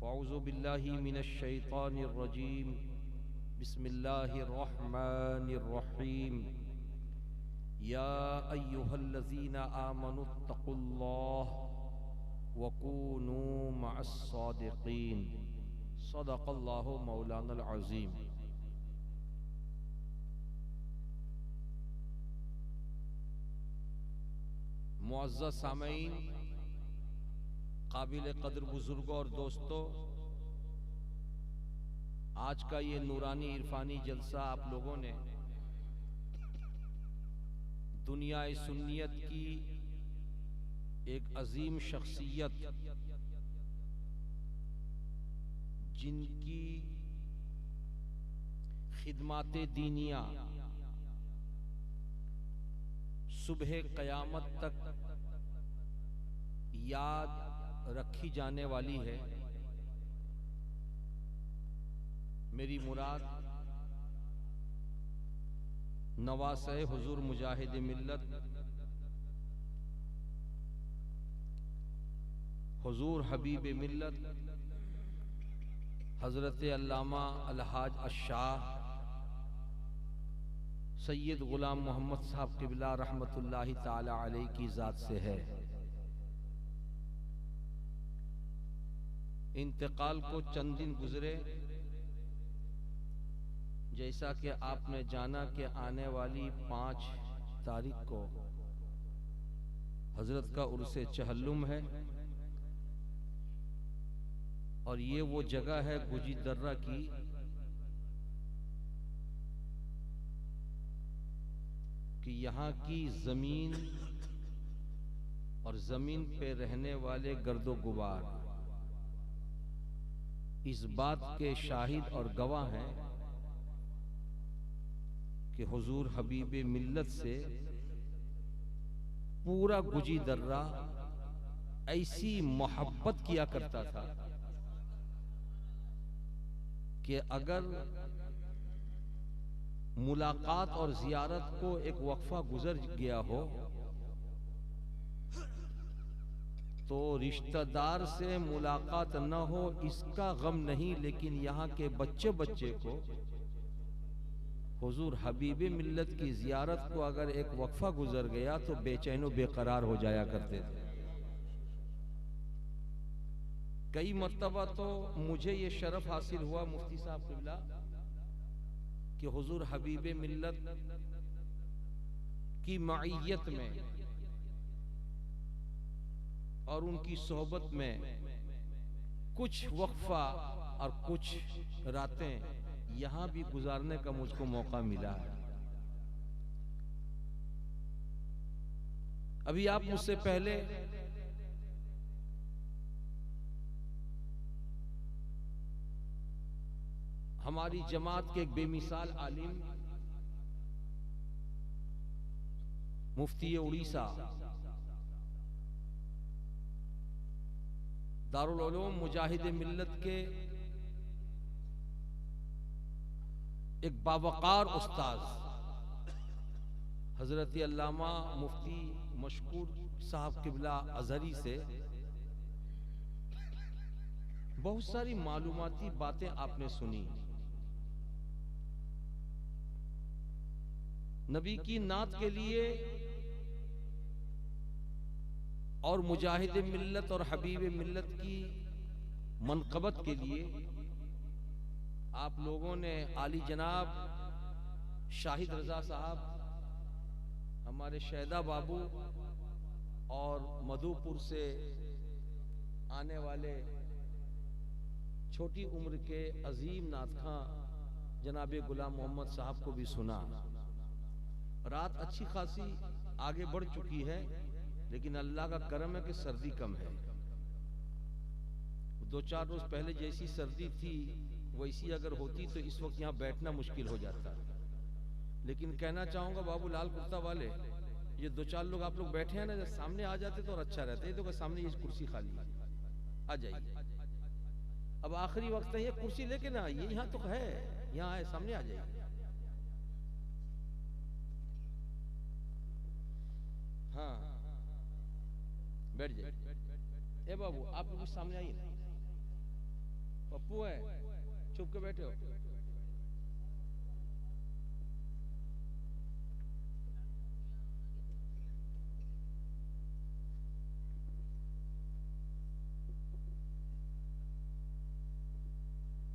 फ़अऊज़ु बिल्लाहि मिनश शैतानिर रजीम। बिस्मिल्लाहिर रहमानिर रहीम। या अय्युहल्लज़ीना आमनुत्तक़ुल्लाह वकूनू मअस सादिक़ीन। सदक़ल्लाहु मौलानल अज़ीम। मुअज़्ज़ज़ सामईन, काबिल क़द्र बुजुर्गों और दोस्तों, आज का ये नूरानी इरफानी जलसा आप लोगों ने दुनिया सुन्नियत की एक अजीम शख्सियत, जिनकी खिदमाते दीनिया सुबह क़यामत तक याद रखी जाने वाली है। मेरी मुराद नवासे हुजूर मुजाहिद मिल्लत हुजूर हबीब मिल्लत हज़रत अल्लामा अलहाज अशाह सैयद गुलाम मोहम्मद साहब क़िबला रहमतुल्लाहि ताला अलैहि की ज़ात से है। इंतकाल को चंद दिन गुजरे, जैसा कि आपने जाना कि आने वाली 5 तारीख को हजरत का उर्से चहल्लुम है, और ये वो जगह है गुजी दर्रा की कि यहाँ की जमीन और जमीन पे रहने वाले गर्दो गुबार इस बात के शाहिद और गवाह हैं कि हुजूर हबीब मिल्लत से पूरा गुजी दर्रा ऐसी मोहब्बत किया करता था कि अगर मुलाकात और जियारत को एक वक्फा गुजर गया हो तो रिश्तेदार से मुलाकात न हो इसका गम नहीं, लेकिन यहाँ के बच्चे बच्चे को हुजूर हबीब मिल्लत की जियारत को अगर एक वक्फा गुजर गया तो बेचैनो बेकरार हो जाया करते थे। कई मर्तबा तो मुझे ये शरफ हासिल हुआ मुफ्ती साहब क़िबला कि हुजूर हबीब मिल्लत की मईयत में और उनकी सोहबत में कुछ वक्फा और कुछ रातें यहाँ भी गुजारने का मुझको मौका मिला है। अभी आप मुझसे पहले हमारी जमात के एक बेमिसाल आलिम मुफ्ती उड़ीसा दारुल उलूम मुजाहिद मिल्लत के एक बावकार उस्ताद हजरत अल्लामा मुफ्ती मशकूर साहब क़िबला अज़हरी से बहुत सारी मालूमाती बातें आपने सुनी। नबी की नात के लिए और मुजाहिद मिल्लत और हबीब मिल्लत की मनक़बत के लिए आप लोगों ने आली जनाब शाहिद रजा साहब, हमारे शहदा बाबू और मधुपुर से आने वाले छोटी उम्र के अजीम नातखां जनाब गुलाम मोहम्मद साहब को भी सुना। रात अच्छी खासी आगे बढ़ चुकी है, लेकिन अल्लाह का करम है कि सर्दी कम है। 2-4 रोज पहले जैसी सर्दी थी वैसी अगर होती तो इस वक्त यहाँ बैठना मुश्किल हो जाता। लेकिन कहना चाहूंगा बाबू लाल कुर्ता वाले, ये 2-4 लोग आप लोग बैठे हैं ना, जब सामने आ जाते तो और अच्छा रहता है। तो सामने ये कुर्सी खाली है, आ जाइए। अब आखिरी वक्त है, ये कुर्सी लेके ना आइए, यहाँ तो है, यहाँ है, सामने आ जाइए। हाँ बैठ जाइए। ए बाबू आप लोग सामने आइए। पप्पू है, छुप के बैठे हो।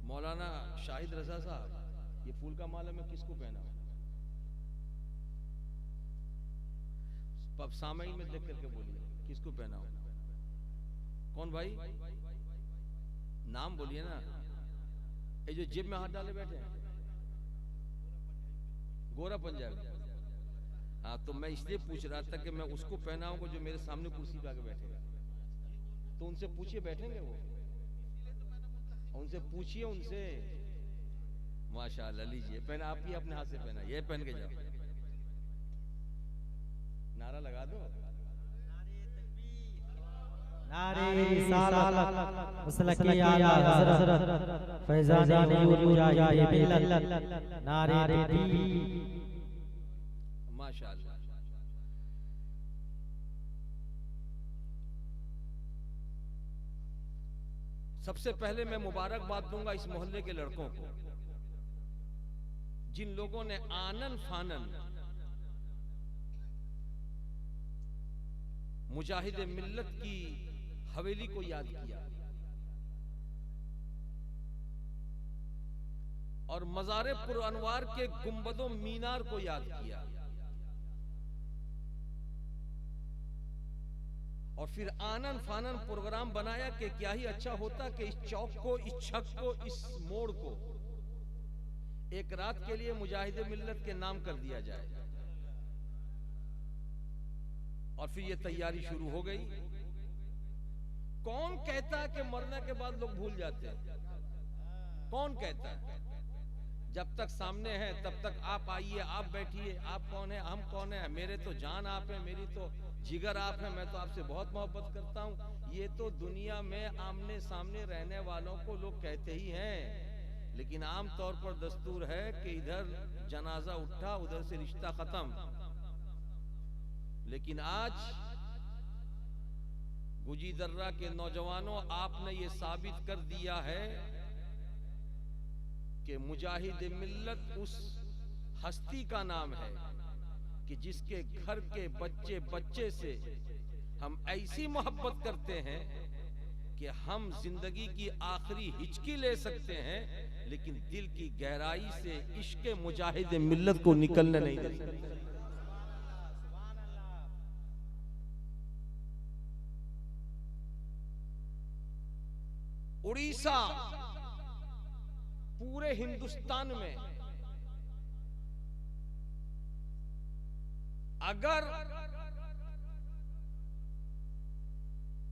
मौलाना शाहिद रजा साहब, ये फूल का माला मैं किसको पहना? सामई में देख करके बोलिए किसको पहना हो? कौन भाई? नाम बोलिए ना। ये जो जेब में हाथ डाले बैठे हैं, गोरा पंजाबी। हाँ, तो मैं इसलिए पूछ रहा था कि मैं उसको पहनाऊंगा जो मेरे सामने कुर्सी पे आके बैठेगा। तो उनसे पूछिए बैठेंगे वो, उनसे पूछिए उनसे। माशाअल्लाह, लीजिए पहना, आप ही अपने हाथ से पहना, ये पहन के जाओ। नारा लगा दो। नारे रिसालत मसलके आला हज़रत फैज़ान मुजाहिद मिल्लत नारे तकबीर। माशाअल्लाह। सबसे पहले मैं मुबारकबाद दूंगा इस मोहल्ले के लड़कों को, जिन लोगों ने आनन फानन मुजाहिद मिल्लत की हवेली को याद किया और मज़ारे पुर अनवार के गुंबदों मीनार को याद किया, और फिर आनन फानन प्रोग्राम बनाया कि क्या ही अच्छा होता कि इस चौक को, इस छक को, इस मोड़ को एक रात के लिए मुजाहिद मिल्लत के नाम कर दिया जाए। और फिर ये तैयारी शुरू हो गई। कौन कहता है कि मरने के बाद लोग भूल जाते हैं? कौन कहता है? जब तक सामने है तब तक आप आइए, आप बैठिए। आप कौन है, हम कौन है? मेरे तो जान आप है, मेरी तो जिगर आप है, मैं तो आपसे बहुत मोहब्बत करता हूं। ये तो दुनिया में आमने सामने रहने वालों को लोग कहते ही हैं, लेकिन आम तौर पर दस्तूर है कि इधर जनाजा उठा, उधर से रिश्ता खत्म। लेकिन आज गुजी दर्रा के नौजवानों, आपने ये साबित कर दिया है कि मुजाहिद मिल्लत उस हस्ती का नाम है कि जिसके घर के बच्चे बच्चे से हम ऐसी मोहब्बत करते हैं कि हम जिंदगी की आखिरी हिचकी ले सकते हैं, लेकिन दिल की गहराई से इश्क मुजाहिद मिल्लत को निकलने नहीं दे सकते। उड़ीसा पूरे हिंदुस्तान में अगर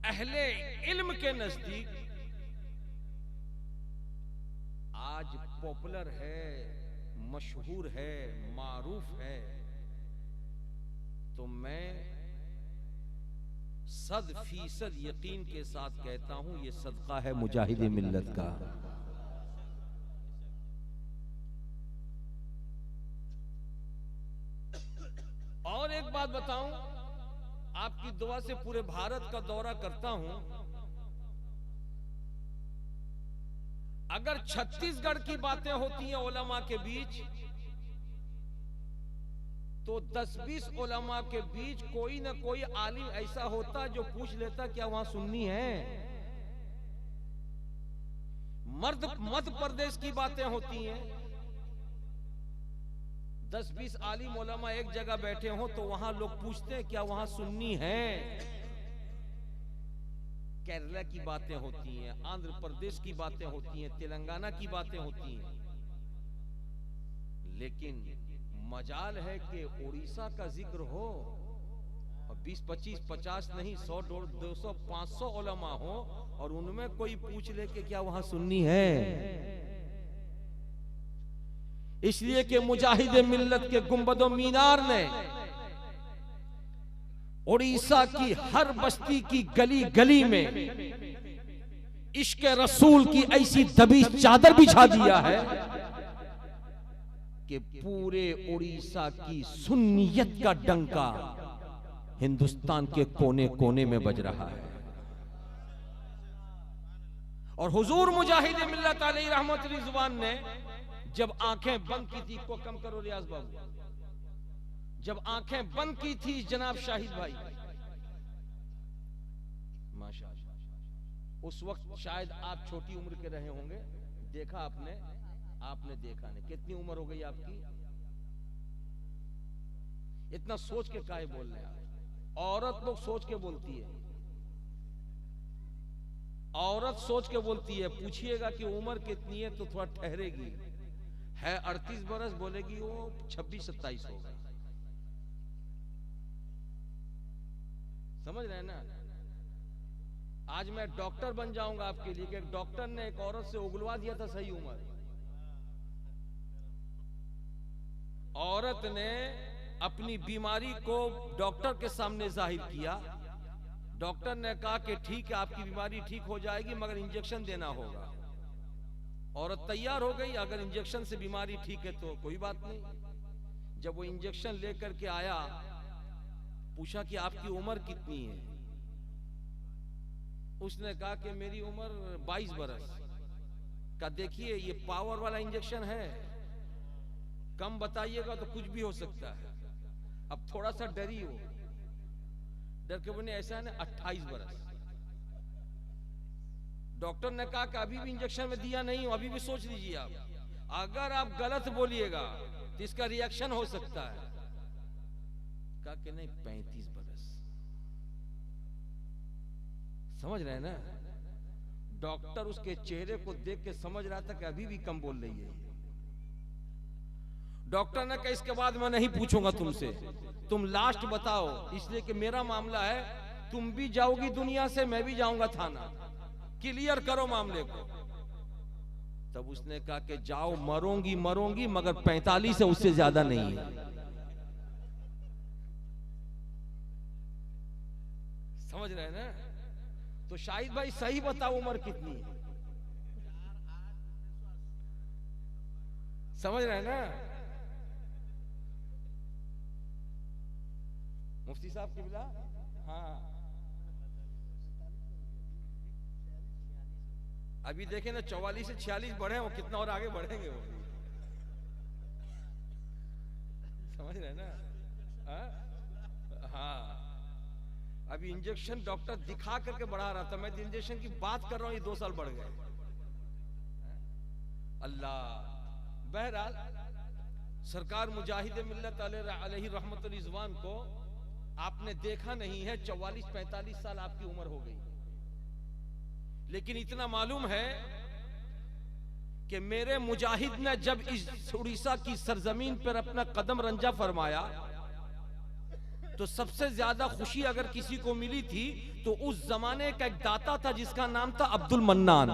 अहले इल्म के नजदीक आज पॉपुलर है, मशहूर है, मारूफ है, तो मैं 100% यकीन के साथ कहता हूं ये सदका है मुजाहिद मिल्लत का। और एक बात बताऊं, आपकी दुआ से पूरे भारत का दौरा करता हूं। अगर छत्तीसगढ़ की बातें होती हैं उलमा के बीच, तो 10-20 उलमा के बीच कोई ना कोई आलिम ऐसा होता जो पूछ लेता क्या वहां सुन्नी है। मध्य प्रदेश की बातें होती हैं, 10-20 आलिम उलमा एक जगह बैठे हो तो वहां लोग पूछते हैं क्या वहां सुन्नी है। केरला की बातें होती हैं, आंध्र प्रदेश की बातें होती हैं, तेलंगाना की बातें होती हैं, लेकिन मजाल है कि उड़ीसा का जिक्र हो और 20, 25, 50 नहीं 100, 200, 500 उलमा हो और उनमें कोई पूछ ले कि क्या वहां सुन्नी है। इसलिए कि मुजाहिद मिल्लत के गुंबदो मीनार ने उड़ीसा की हर बस्ती की गली गली में इश्क रसूल की ऐसी दबीज चादर बिछा दिया है कि पूरे उड़ीसा की सुन्नियत का डंका हिंदुस्तान के कोने कोने में बज रहा है। और हुजूर मुजाहिद मिल्लत अलैहि रहमत रिजवान ने जब आंखें बंद की थी, को कम करो रियाज बाबू, जब आंखें बंद की थी जनाब शाहिद भाई, माशाअल्लाह, उस वक्त शायद आप छोटी उम्र के रहे होंगे, देखा आपने देखा नहीं। कितनी उम्र हो गई आपकी? इतना सोच के काहे बोल रहे हैं आप? औरत लोग सोच के बोलती है, औरत सोच के बोलती है। पूछिएगा कि उम्र कितनी है तो थोड़ा ठहरेगी, है 38 बरस, बोलेगी वो 26-27 होगा। समझ रहे हैं ना? आज मैं डॉक्टर बन जाऊंगा आपके लिए कि एक डॉक्टर ने एक औरत से उगलवा दिया था सही उम्र। औरत ने अपनी बीमारी को डॉक्टर के सामने जाहिर किया। डॉक्टर ने कहा कि ठीक है, आपकी बीमारी ठीक हो जाएगी मगर इंजेक्शन देना होगा। औरत तैयार हो गई, अगर इंजेक्शन से बीमारी ठीक है तो कोई बात नहीं। जब वो इंजेक्शन लेकर के आया, पूछा कि आपकी उम्र कितनी है? उसने कहा कि मेरी उम्र 22 बरस। का देखिए ये पावर वाला इंजेक्शन है, कम बताइएगा तो कुछ भी हो सकता है। अब थोड़ा सा डरी हो, डर के बोले ऐसा है ना 28 बरस। डॉक्टर ने कहा कि अभी भी इंजेक्शन में दिया नहीं हो, अभी भी सोच लीजिए आप, अगर आप गलत बोलिएगा तो इसका रिएक्शन हो सकता है। कहा कि नहीं 35 बरस। समझ रहे हैं ना? डॉक्टर उसके चेहरे को देख के समझ रहा था कि अभी भी कम बोल रही है। डॉक्टर ने कहा इसके बाद मैं नहीं पूछूंगा तुमसे, तुम लास्ट बताओ, इसलिए कि मेरा मामला है, तुम भी जाओगी दुनिया से, मैं भी जाऊंगा थाना, क्लियर करो मामले को। तब उसने कहा कि जाओ, मरोंगी मरोंगी मगर 45 से उससे ज्यादा नहीं है। समझ रहे हैं ना? तो शाहिद भाई सही बताओ उम्र कितनी है? समझ रहे हैं ना? मुफ्ती साहब की बिला, हाँ अभी देखें ना 44 से 46 बढ़े, वो कितना और आगे बढ़ेंगे वो। समझ रहे हैं ना? हाँ अभी इंजेक्शन डॉक्टर दिखा करके बढ़ा रहा था, मैं इंजेक्शन की बात कर रहा हूं, ये 2 साल बढ़ गए। अल्लाह। बहरहाल सरकार मुजाहिद मिल्लत अलैहि रहमत रिजवान को आपने देखा नहीं है, 44-45 साल आपकी उम्र हो गई, लेकिन इतना मालूम है कि मेरे मुजाहिद ने जब इस उड़ीसा की सरजमीन पर अपना कदम रंजा फरमाया तो सबसे ज्यादा खुशी अगर किसी को मिली थी तो उस जमाने का एक दाता था जिसका नाम था अब्दुल मन्नान।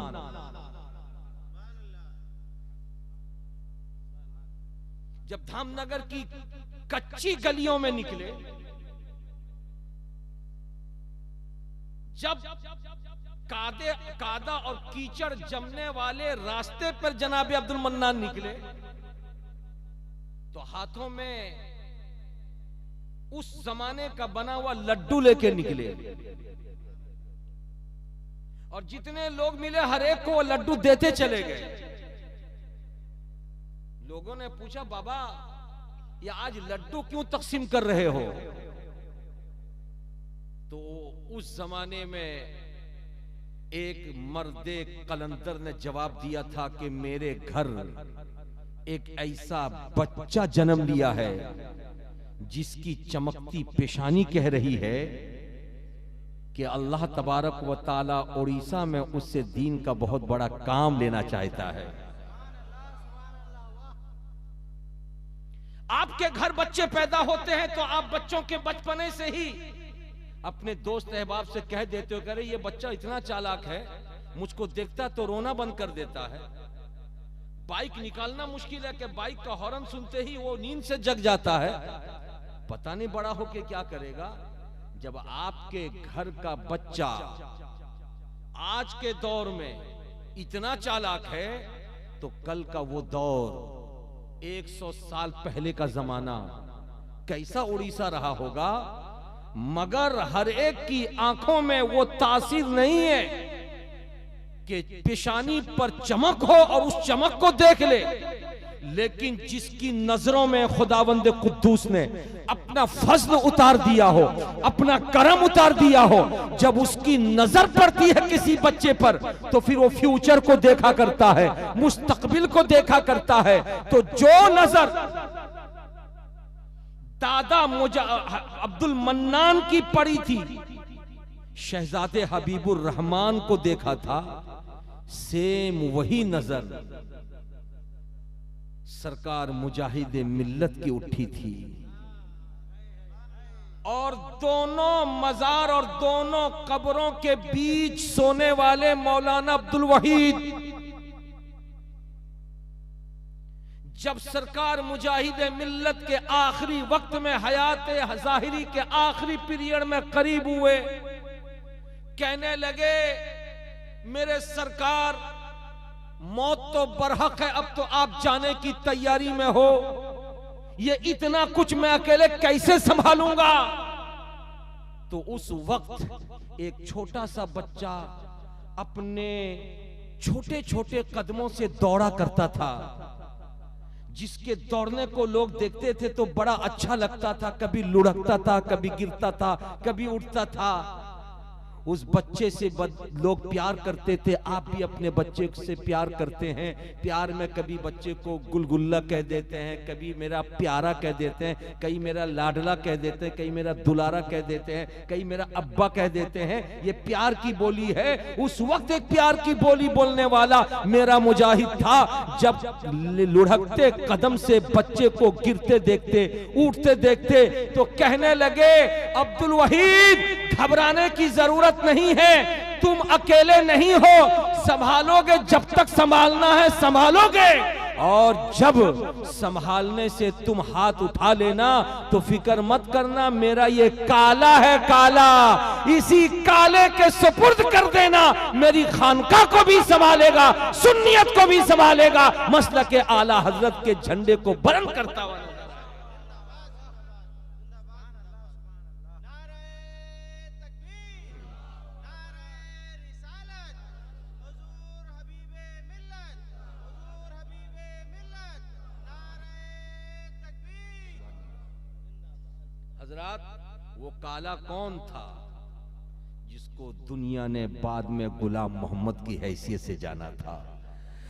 जब धामनगर की कच्ची गलियों में निकले, जब कादा और कीचड़ जमने वाले रास्ते पर जनाब अब्दुल मन्नान निकले तो हाथों में उस जमाने का बना हुआ लड्डू लेके निकले, और जितने लोग मिले हर एक को वो लड्डू देते चले गए। लोगों ने पूछा बाबा ये आज लड्डू क्यों तकसीम कर रहे हो? तो उस जमाने में एक मर्दे कलंदर ने जवाब दिया था कि मेरे घर एक ऐसा बच्चा जन्म लिया है जिसकी चमकती पेशानी कह रही है कि अल्लाह तबारक व ताला उड़ीसा में उससे दीन का बहुत बड़ा काम लेना चाहता है। आपके घर बच्चे पैदा होते हैं तो आप बच्चों के बचपने से ही अपने दोस्त अहबाब से कह देते हो, करे ये बच्चा इतना चालाक है, मुझको देखता तो रोना बंद कर देता है। बाइक निकालना मुश्किल है कि बाइक का हॉर्न सुनते ही वो नींद से जग जाता है। पता नहीं बड़ा होके क्या करेगा। जब आपके घर का बच्चा आज के दौर में इतना चालाक है तो कल का वो दौर 100 साल पहले का जमाना कैसा उड़ीसा रहा होगा। मगर हर एक की आंखों में वो तासीर नहीं है कि पेशानी पर चमक हो और उस चमक को देख ले, लेकिन जिसकी नजरों में खुदावंद कुद्दूस ने अपना फजल उतार दिया हो, अपना करम उतार दिया हो, जब उसकी नजर पड़ती है किसी बच्चे पर तो फिर वो फ्यूचर को देखा करता है, मुस्तकबिल को देखा करता है। तो जो नजर दादा अब्दुल मन्नान की पड़ी थी, शहजादे हबीबुर रहमान को देखा था, सेम वही नजर सरकार मुजाहिद मिल्लत की उठी थी। और दोनों मजार और दोनों कब्रों के बीच सोने वाले मौलाना अब्दुल वहीद, जब सरकार मुजाहिद मिल्लत के आखिरी वक्त में हयात ज़ाहिरी के आखिरी पीरियड में करीब हुए, कहने लगे मेरे सरकार मौत तो बरहक है, अब तो आप जाने की तैयारी में हो, ये इतना कुछ मैं अकेले कैसे संभालूंगा। तो उस वक्त एक छोटा सा बच्चा अपने छोटे छोटे कदमों से दौड़ा करता था, जिसके दौड़ने को लोग देखते थे तो बड़ा अच्छा लगता था, कभी लुढ़कता था, कभी गिरता था, कभी उठता था। उस बच्चे से लोग प्यार करते थे। आप भी अपने बच्चे से प्यार करते हैं। प्यार में कभी बच्चे को गुलगुल्ला कह देते हैं, कभी मेरा प्यारा कह देते हैं, कई मेरा लाडला कह देते हैं, कई मेरा दुलारा कह देते हैं, कई मेरा अब्बा कह देते हैं। ये प्यार की बोली है। उस वक्त एक प्यार की बोली बोलने वाला मेरा मुजाहिद था। जब लुढ़कते कदम से बच्चे को गिरते देखते, उठते देखते, तो कहने लगे अब्दुल वहीद घबराने की जरूरत नहीं है, तुम अकेले नहीं हो, संभालोगे, जब तक संभालना है संभालोगे, और जब संभालने से तुम हाथ उठा लेना तो फिक्र मत करना, मेरा ये काला है काला, इसी काले के सुपुर्द कर देना, मेरी खानका को भी संभालेगा, सुन्नियत को भी संभालेगा, मसलक के आला हजरत के झंडे को बुलंद करता हुआ। वो काला कौन था जिसको दुनिया ने बाद में गुलाम मोहम्मद की हैसियत से जाना था,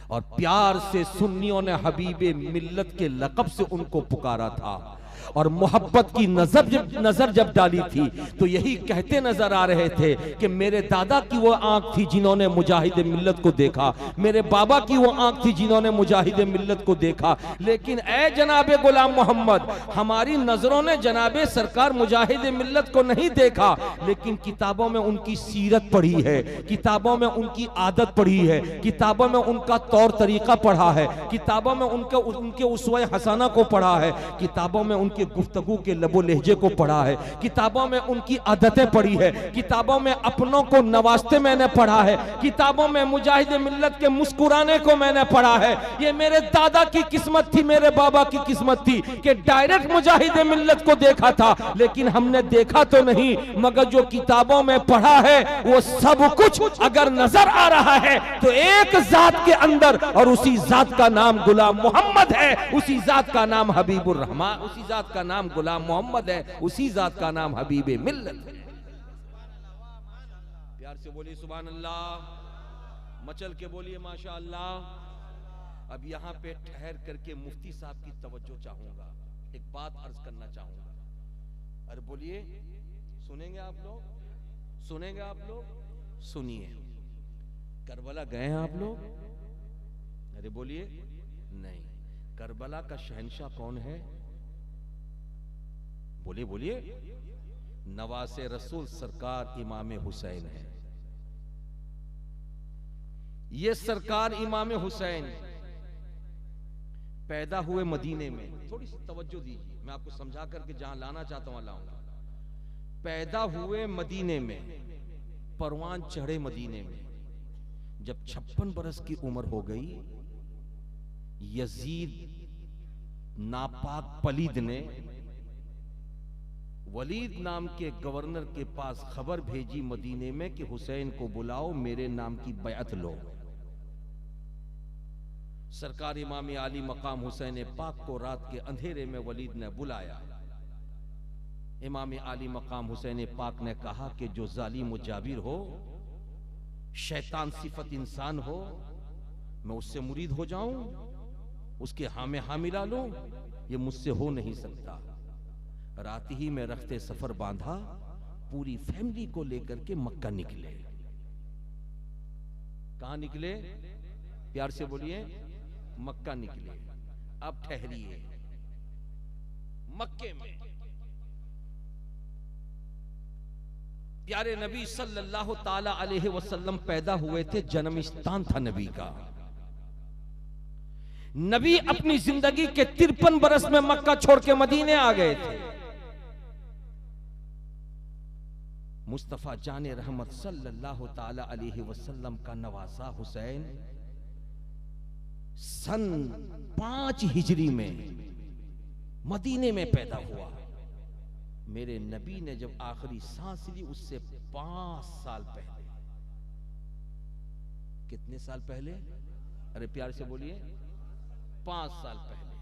और प्यार से सुन्नियों ने हबीबे मिल्लत के लक़ब से उनको पुकारा था, और मोहब्बत की नजर जब डाली थी तो यही कहते नजर आ रहे थे कि मेरे दादा की वो आंख थी जिन्होंने मुजाहिद मिल्लत को देखा, मेरे बाबा की वो आंख थी जिन्होंने मुजाहिद मिल्लत को देखा। लेकिन ए जनाबे गुलाम मोहम्मद, हमारी नजरों ने जनाबे सरकार मुजाहिद मिल्लत को नहीं देखा, लेकिन किताबों में उनकी सीरत पढ़ी है, किताबों में उनकी आदत पढ़ी है, किताबों में उनका तौर तरीका पढ़ा है, किताबों में उनके उसवे हसाना को पढ़ा है, किताबों में उनके गुफ्तगू के लबो लहजे को पढ़ा है, किताबों में उनकी आदतें पढ़ी है, किताबों में अपनों को नवाजते मैंने पढ़ा है, किताबों में मुजाहिद मिल्लत के मुस्कुराने को मैंने पढ़ा है। ये मेरे दादा की किस्मत थी, मेरे बाबा की किस्मत थी कि डायरेक्ट मुजाहिद मिल्लत को देखा था, लेकिन हमने देखा तो नहीं, मगर जो किताबों में पढ़ा है वो सब कुछ अगर नजर आ रहा है तो एक जात के अंदर, और उसी जात का नाम गुलाम मोहम्मद है, उसी जात का नाम हबीबुर रहमान, उसी जात का नाम गुलाम मोहम्मद है, उसी जात का नाम हबीबे मिल्लत है। प्यार से बोलिए सुभान अल्लाह, मचल के बोलिए माशा अल्लाह। अब यहाँ पे ठहर करके मुफ्ती साहब की तवज्जो चाहूंगा, एक बात अर्ज करना चाहूंगा। अरे बोलिए, सुनेंगे आप लोग, सुनेंगे आप लोग, सुनिए। करबला गए हैं आप लोग? अरे बोलिए नहीं। करबला का शहंशाह कौन है? बोलिए बोलिए। नवासे रसूल सरकार इमाम हुसैन है। ये सरकार इमाम हुसैन पैदा हुए मदीने में, थोड़ी सी तवज्जो दीजिए, मैं आपको समझा करके जहां लाना चाहता हूं लाऊंगा। पैदा हुए मदीने में, परवान चढ़े मदीने में, जब 56 बरस की उम्र हो गई, यजीद नापाक पलीद ने वलीद नाम के गवर्नर के पास खबर भेजी मदीने में कि हुसैन को बुलाओ, मेरे नाम की बैअत लो। सरकार इमाम आली मकाम हुसैन पाक को रात के अंधेरे में वलीद ने बुलाया। इमाम आली मकाम हुसैन पाक ने कहा कि जो जालिम जाबिर हो, शैतान सिफत इंसान हो, मैं उससे मुरीद हो जाऊं, उसके हाँ में हाँ मिला लूं, ये मुझसे हो नहीं सकता। रात ही में रखते सफर बांधा, पूरी फैमिली को लेकर के मक्का निकले। कहां निकले? प्यार से बोलिए, मक्का निकले। अब ठहरिए, मक्के में प्यारे नबी सल्लल्लाहु ताला अलैहि वसल्लम पैदा हुए थे। जन्म स्थान था नबी का। नबी अपनी जिंदगी के 53 बरस में मक्का छोड़ के मदीने आ गए थे। मुस्तफा जाने रहमत सल्लल्लाहु ताला अलैहि वसल्लम का नवासा हुसैन सन 5 हिजरी में मदीने में पैदा हुआ। मेरे नबी ने जब आखिरी सांस ली उससे 5 साल पहले। कितने साल पहले? अरे प्यार से बोलिए, 5 साल पहले।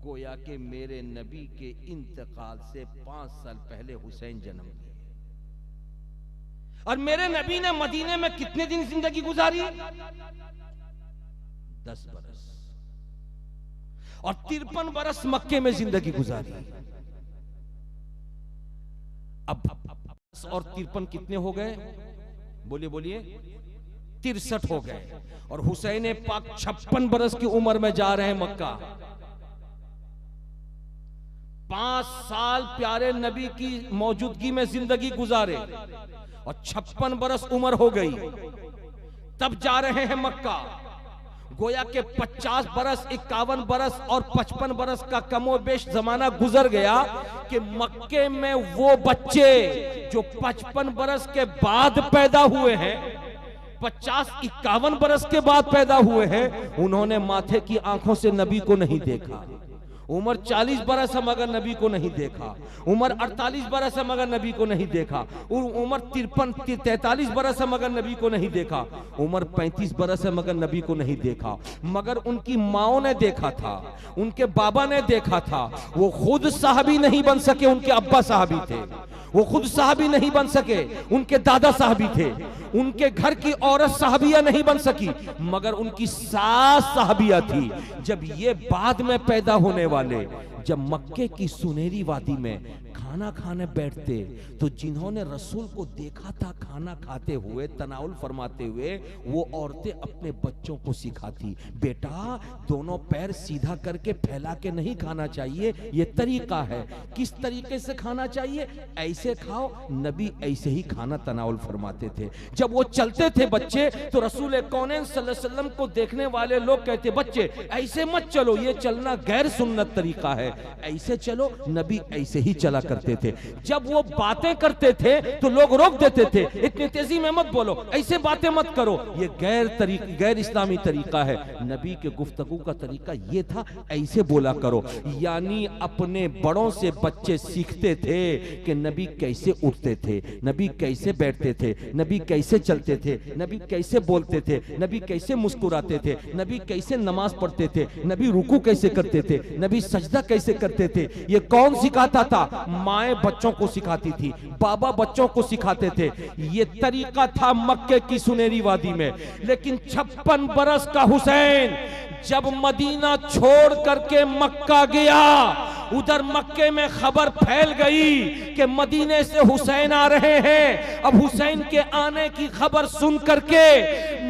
गोया के मेरे नबी के इंतकाल से 5 साल पहले हुसैन जन्म लिए। और मेरे नबी ने मदीने में कितने दिन जिंदगी गुजारी? 10 बरस। और 53 बरस मक्के में जिंदगी गुजारी। अब और 53 कितने हो गए? बोलिए बोलिए, 63 हो गए। और हुसैन पाक 56 बरस की उम्र में जा रहे हैं मक्का। 5 साल प्यारे नबी की मौजूदगी में जिंदगी गुजारे और 56 बरस उम्र हो गई, तब जा रहे हैं मक्का। गोया के 50 बरस, 51 बरस और 55 बरस का कमोबेश जमाना गुजर गया कि मक्के में वो बच्चे जो 55 बरस के बाद पैदा हुए हैं, 50-51 बरस के बाद पैदा हुए हैं, उन्होंने माथे की आंखों से नबी को नहीं देखा। उम्र 40 बरस है मगर नबी को नहीं देखा। उम्र 48 बरस है मगर नबी को नहीं देखा। उम्र 43 बरस है मगर नबी को नहीं देखा। उम्र 35 बरस है मगर नबी को नहीं देखा। मगर उनकी माओ ने देखा था, उनके बाबा ने देखा था। वो खुद साहबी नहीं बन सके, उनके अब्बा साहबी थे। वो खुद साहबी नहीं बन सके, उनके दादा साहबी थे। उनके घर की औरत साहबिया नहीं बन सकी, मगर उनकी सास साहबिया थी। जब ये बाद में पैदा होने वाले जब मक्के की सुनहरी वादी में खाना खाने बैठते, तो जिन्होंने रसूल को देखा था खाना खाते हुए, तनाउल फरमाते हुए, वो औरतें अपने बच्चों को सिखाती, बेटा दोनों पैर सीधा करके फैला के नहीं खाना चाहिए, ये तरीका है। किस तरीके से खाना चाहिए? ऐसे खाओ। नबी ऐसे ही खाना तनाउल फरमाते थे। जब वो चलते थे बच्चे, तो रसूल कौनैन सल्लल्लाहु अलैहि वसल्लम को देखने वाले लोग कहते, बच्चे ऐसे मत चलो, ये चलना गैर सुन्नत तरीका है, ऐसे चलो। नबी ऐसे ही चला करते थे। जब वो बातें करते थे तो लोग रोक देते थे, इतनी तेजी में मत बोलो, ऐसे बातें मत करो, ये गैर इस्लामी तरीका है। नबी के गुफ्तगू का तरीका ये था, ऐसे बोला करो। यानी अपने बड़ों से बच्चे सीखते थे कि नबी कैसे उठते थे, नबी कैसे बैठते थे, नबी कैसे चलते थे, नबी कैसे बोलते थे, नबी कैसे मुस्कुराते थे, नबी कैसे नमाज पढ़ते थे, नबी रुकू कैसे करते थे, नबी सजदा कैसे करते थे। ये कौन सिखाता था? माएं बच्चों को सिखाती थी, बाबा बच्चों को सिखाते थे। ये तरीका था मक्के की सुनहरी वादी में। लेकिन 56 बरस का हुसैन जब मदीना छोड़ करके मक्का गया, उधर मक्के में खबर फैल गई कि मदीने से हुसैन आ रहे हैं। अब हुसैन के आने की खबर सुन करके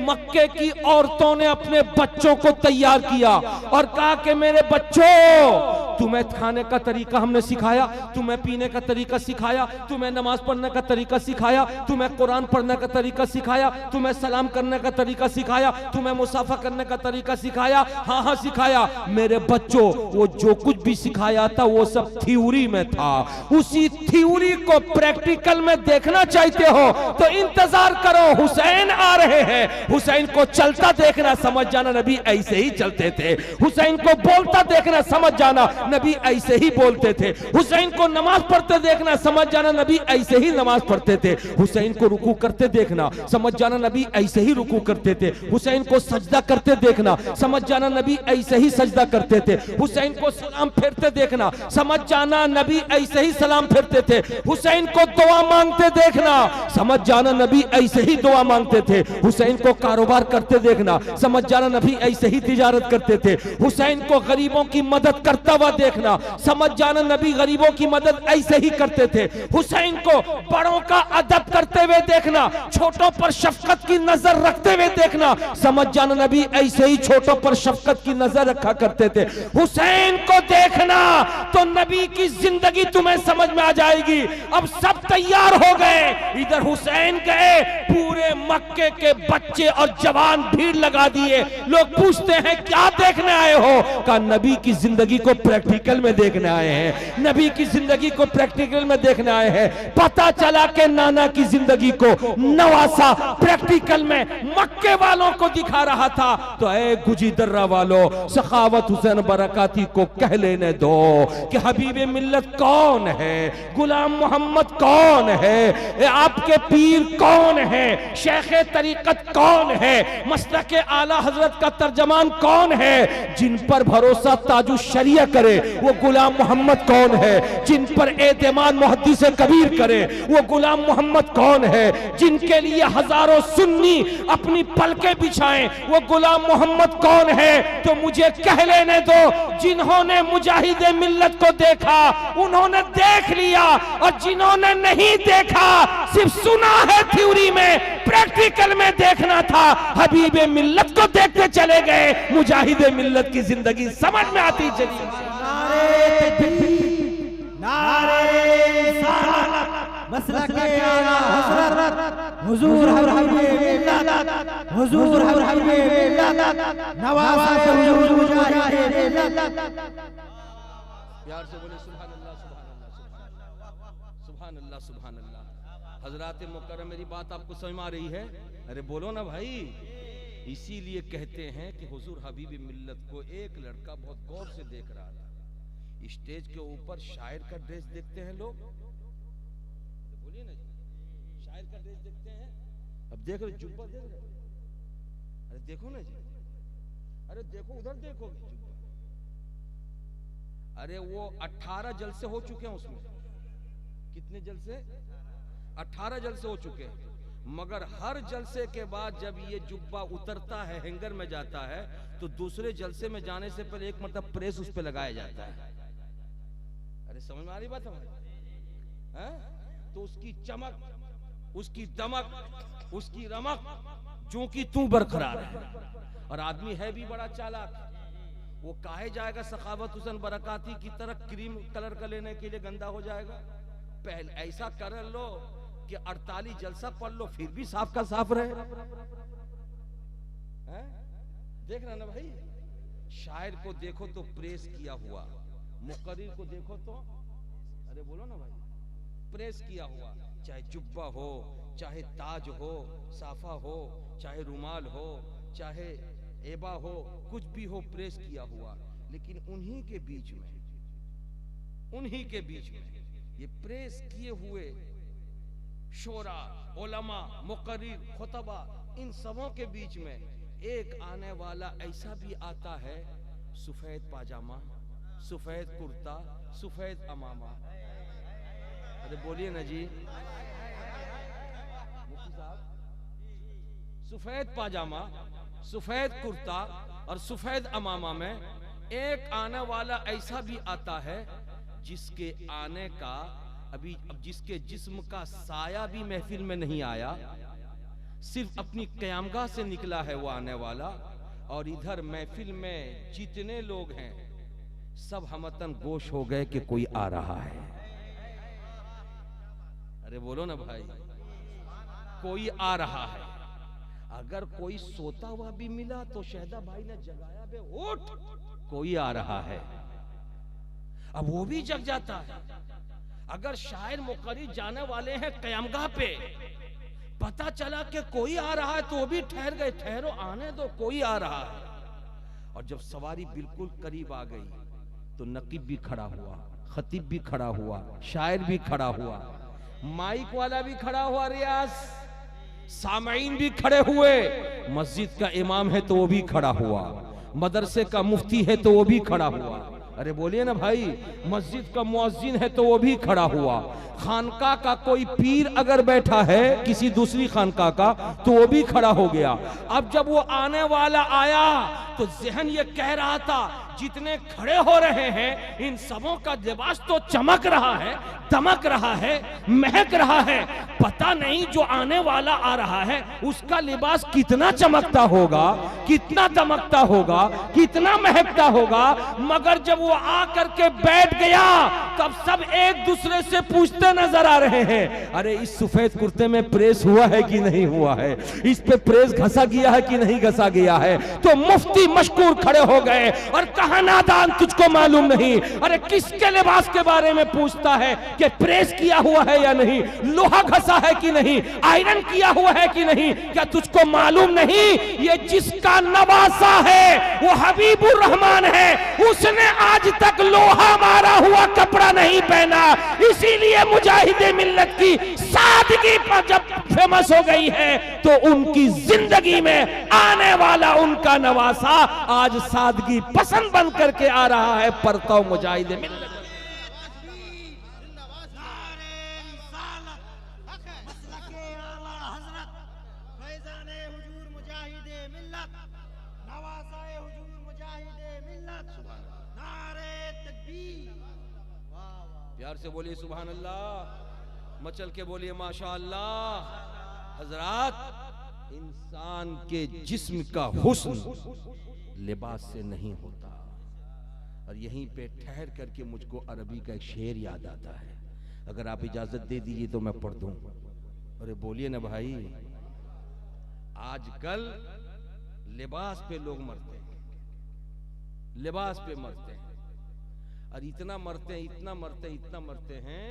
मक्के की औरतों ने अपने बच्चों को तैयार किया और कहा कि मेरे बच्चों, तुम्हें खाने का तरीका हमने सिखाया, तुम्हें पीने का तरीका सिखाया, तुम्हें नमाज पढ़ने का तरीका सिखाया, तुम्हें कुरान पढ़ने का तरीका सिखाया, तुम्हें सलाम करने का तरीका सिखाया, तुम्हें मुसाफा करने का तरीका सिखाया। हाँ हाँ सिखाया। मेरे बच्चों, वो जो कुछ भी सिखाया था वो सब थ्योरी में था। उसी थ्योरी को प्रैक्टिकल में देखना चाहते हो तो इंतजार करो, हुसैन आ रहे हैं। हुसैन को चलता देखना, समझ जाना नबी ऐसे ही चलते थे। हुसैन को बोलता देखना, समझ जाना नबी ऐसे ही बोलते थे। हुसैन को नमाज पढ़ते देखना, समझ जाना नबी ऐसे ही नमाज पढ़ते थे। हुसैन को रुकू करते देखना, समझ जाना नबी ऐसे ही रुकू करते थे। हुसैन को सजदा करते देखना, समझ जाना नबी ऐसे ही सजदा करते थे। हुसैन को सलाम फेरते देखना, समझ जाना नबी ऐसे ही सलाम फेरते थे। हुसैन को दुआ मांगते देखना, समझ जाना नबी ऐसे ही दुआ मांगते थे। हुसैन को कारोबार करते देखना, समझ जाना नबी ऐसे ही तिजारत करते थे। हुसैन को गरीबों की मदद करता हुआ देखना, समझ जाना नबी गरीबों की मदद ऐसे ही करते थे। हुसैन को बड़ों का अदब करते हुए देखना, छोटों पर शफकत की नजर रखते हुए देखना, समझ जाना नबी ऐसे ही छोटों पर शफकत की नजर रखा करते थे। हुसैन को देखना तो नबी की जिंदगी तुम्हें समझ में आ जाएगी। अब सब तैयार हो गए, इधर हुसैन गए, पूरे मक्के के बच्चे और जवान भीड़ लगा दिए। लोग पूछते हैं क्या देखने आए हो? कहा नबी की जिंदगी को प्रैक्टिकल में देखने आए हैं, नबी की जिंदगी को प्रैक्टिकल में देखने आए हैं। पता चला कि नाना की जिंदगी को नवासा प्रैक्टिकल में मक्के वालों को दिखा रहा था। तो ऐ गुजी दर्रा वालों, सखावत हुसैन बरकाती को कह लेने दो कि हबीब मिल्लत कौन है, गुलाम मोहम्मद कौन है, आपके पीर कौन है, शेख तरीकत कौन है, मसलक आला हजरत का तर्जमान कौन है। जिन पर भरोसा ताजु शरिया करे वो गुलाम मोहम्मद कौन है, जिन पर एतमाद मुहद्दिस कबीर करे वो गुलाम मोहम्मद कौन है, जिनके लिए हजारों सुन्नी अपनी पलकें बिछाएं वो गुलाम मोहम्मद कौन है। तो मुझे कह लेने दो, जिन्होंने मुजाहिदे मिल्लत को देखा उन्होंने देख लिया, और जिन्होंने नहीं देखा सिर्फ सुना है थ्योरी में, प्रैक्टिकल में देखना था। हबीबे मिल्लत को देखते चले गए, मुजाहिदे मिल्लत की जिंदगी समझ में आती चली। नारे तकबीर, नारे रिसालत, मसलक आला हज़रत हुजूर हबीब मिल्लत, हुजूर हबीब मिल्लत, नवाज़ हुजूर मुजाहिद मिल्लत। प्यार से बोले सुभान अल्लाह, सुभान अल्लाह, सुभान अल्लाह, सुभान अल्लाह। हजरात मुकर्रम, मेरी बात आपको समझ में आ रही है? अरे बोलो ना भाई। इसीलिए कहते हैं कि हुजूर हबीब मिल्लत को एक लड़का बहुत गौर से देख रहा था। स्टेज के ऊपर शायर का ड्रेस देखते हैं लोग, बोलिए ना, शायर का ड्रेस देखते हैं। अब देख रहे जुब्बा देख रहे, अरे देखो ना जी, अरे देखो उधर देखो जुब्बा। अरे वो 18 जलसे हो चुके हैं उसमें। कितने जलसे? 18 जलसे हो चुके हैं। मगर हर जलसे के बाद जब ये जुब्बा उतरता है, हैंगर में जाता है, तो दूसरे जलसे में जाने से पहले एक मतलब प्रेस उस पे लगाया जाता है। अरे समझ में आ रही बात है? तो उसकी चमक, उसकी दमक, उसकी रमक जो कि तू बरकरार है। और आदमी है भी बड़ा चालाक, वो काहे जाएगा सखावत हुसैन बरकाती की तरह क्रीम कलर का लेने के लिए, गंदा हो जाएगा। पहले ऐसा कर लो कि 48 जलसा पढ़ लो फिर भी साफ का साफ रहे। देख रहा ना भाई, शायर को देखो तो प्रेस किया हुआ, मुकर्रिर को देखो तो, अरे बोलो ना भाई, प्रेस किया हुआ। चाहे जुब्बा हो, चाहे ताज हो, साफा हो, चाहे रुमाल हो, चाहे एबा हो, कुछ भी हो, प्रेस किया हुआ। लेकिन उन्हीं के बीच में ये प्रेस किए हुए शोरा, उलमा, मुकर्रिर, खुतबा, इन सबों के बीच में एक आने वाला ऐसा भी आता है, सफेद पाजामा, सफेद कुर्ता, सफेद अमामा। अरे बोलिए ना जी, मुफ्ती साहब, सफेद पाजामा, सफेद कुर्ता और सफेद अमामा में एक आने वाला ऐसा भी आता है जिसके आने का अभी, अब जिसके जिस्म का साया भी महफिल में नहीं आया, सिर्फ अपनी क़यामगाह से निकला है वो आने वाला। और इधर महफिल में जितने लोग हैं सब हमतन गोश हो गए कि कोई आ रहा है। अरे बोलो ना भाई, कोई आ रहा है। अगर कोई सोता हुआ भी मिला तो शहदा भाई ने जगाया, बे उठ, कोई आ रहा है। अब वो भी जग जाता है। अगर शायर मुकर्रिर जाने वाले हैं क़यामगाह पे, पता चला कि कोई आ रहा है, तो वो भी ठहर गए, ठहरो आने दो, कोई आ रहा है। और जब सवारी बिल्कुल करीब आ गई तो नकीब भी खड़ा हुआ, खतीब भी खड़ा हुआ, शायर भी खड़ा हुआ, माइक वाला भी खड़ा हुआ, रियाज सामाइन भी खड़े हुए, मस्जिद का इमाम है तो वो भी खड़ा हुआ, मदरसे का मुफ्ती है तो वो भी खड़ा हुआ, अरे बोलिए ना भाई, मस्जिद का मुअज्जिन है तो वो भी खड़ा हुआ, खानका का कोई पीर अगर बैठा है किसी दूसरी खानका का तो वो भी खड़ा हो गया। अब जब वो आने वाला आया तो जहन ये कह रहा था जितने खड़े हो रहे हैं इन सबों का लिबास तो चमक रहा है, दमक रहा है, महक रहा है, पता नहीं जो आने वाला आ रहा है उसका लिबास कितना चमकता होगा, कितना दमकता होगा, कितना महकता होगा। मगर जब वो आ करके बैठ गया तब सब एक दूसरे से पूछते नजर आ रहे हैं, अरे इस सफेद कुर्ते में प्रेस हुआ है कि नहीं हुआ है, इस पे प्रेस घसा गया है कि नहीं घसा गया है। तो मुफ्ती मशकूर खड़े हो गए और कहा, नादान तुझको मालूम नहीं, अरे किसके लिबास के बारे में पूछता है कि प्रेस किया हुआ है या नहीं, लोहा घसा है कि नहीं, आयरन किया हुआ है कि नहीं, क्या तुझको मालूम नहीं ये जिसका नवासा है वो हबीबुर रहमान है, उसने आज तक लोहा मारा हुआ कपड़ा नहीं पहना, इसीलिए मुजाहिदे मिल्लत की सादगी पर जब फेमस हो गई है तो उनकी जिंदगी में आने वाला उनका नवासा आज सादगी पसंद बन करके आ रहा है। परताव मुजाहिदे मिल्लत प्यार से बोलिए सुभान अल्लाह, मचल के बोलिए माशा अल्लाह। हजरात, इंसान के जिस्म का हुस्न लिबास से नहीं होता। और यहीं पे ठहर करके मुझको अरबी का एक शेर याद आता है, अगर आप इजाजत दे दीजिए तो मैं पढ़ दूं। अरे बोलिए ना भाई, आजकल लिबास पे लोग मरते हैं, लिबास पे मरते हैं, और इतना मरते हैं, इतना मरते हैं, इतना मरते हैं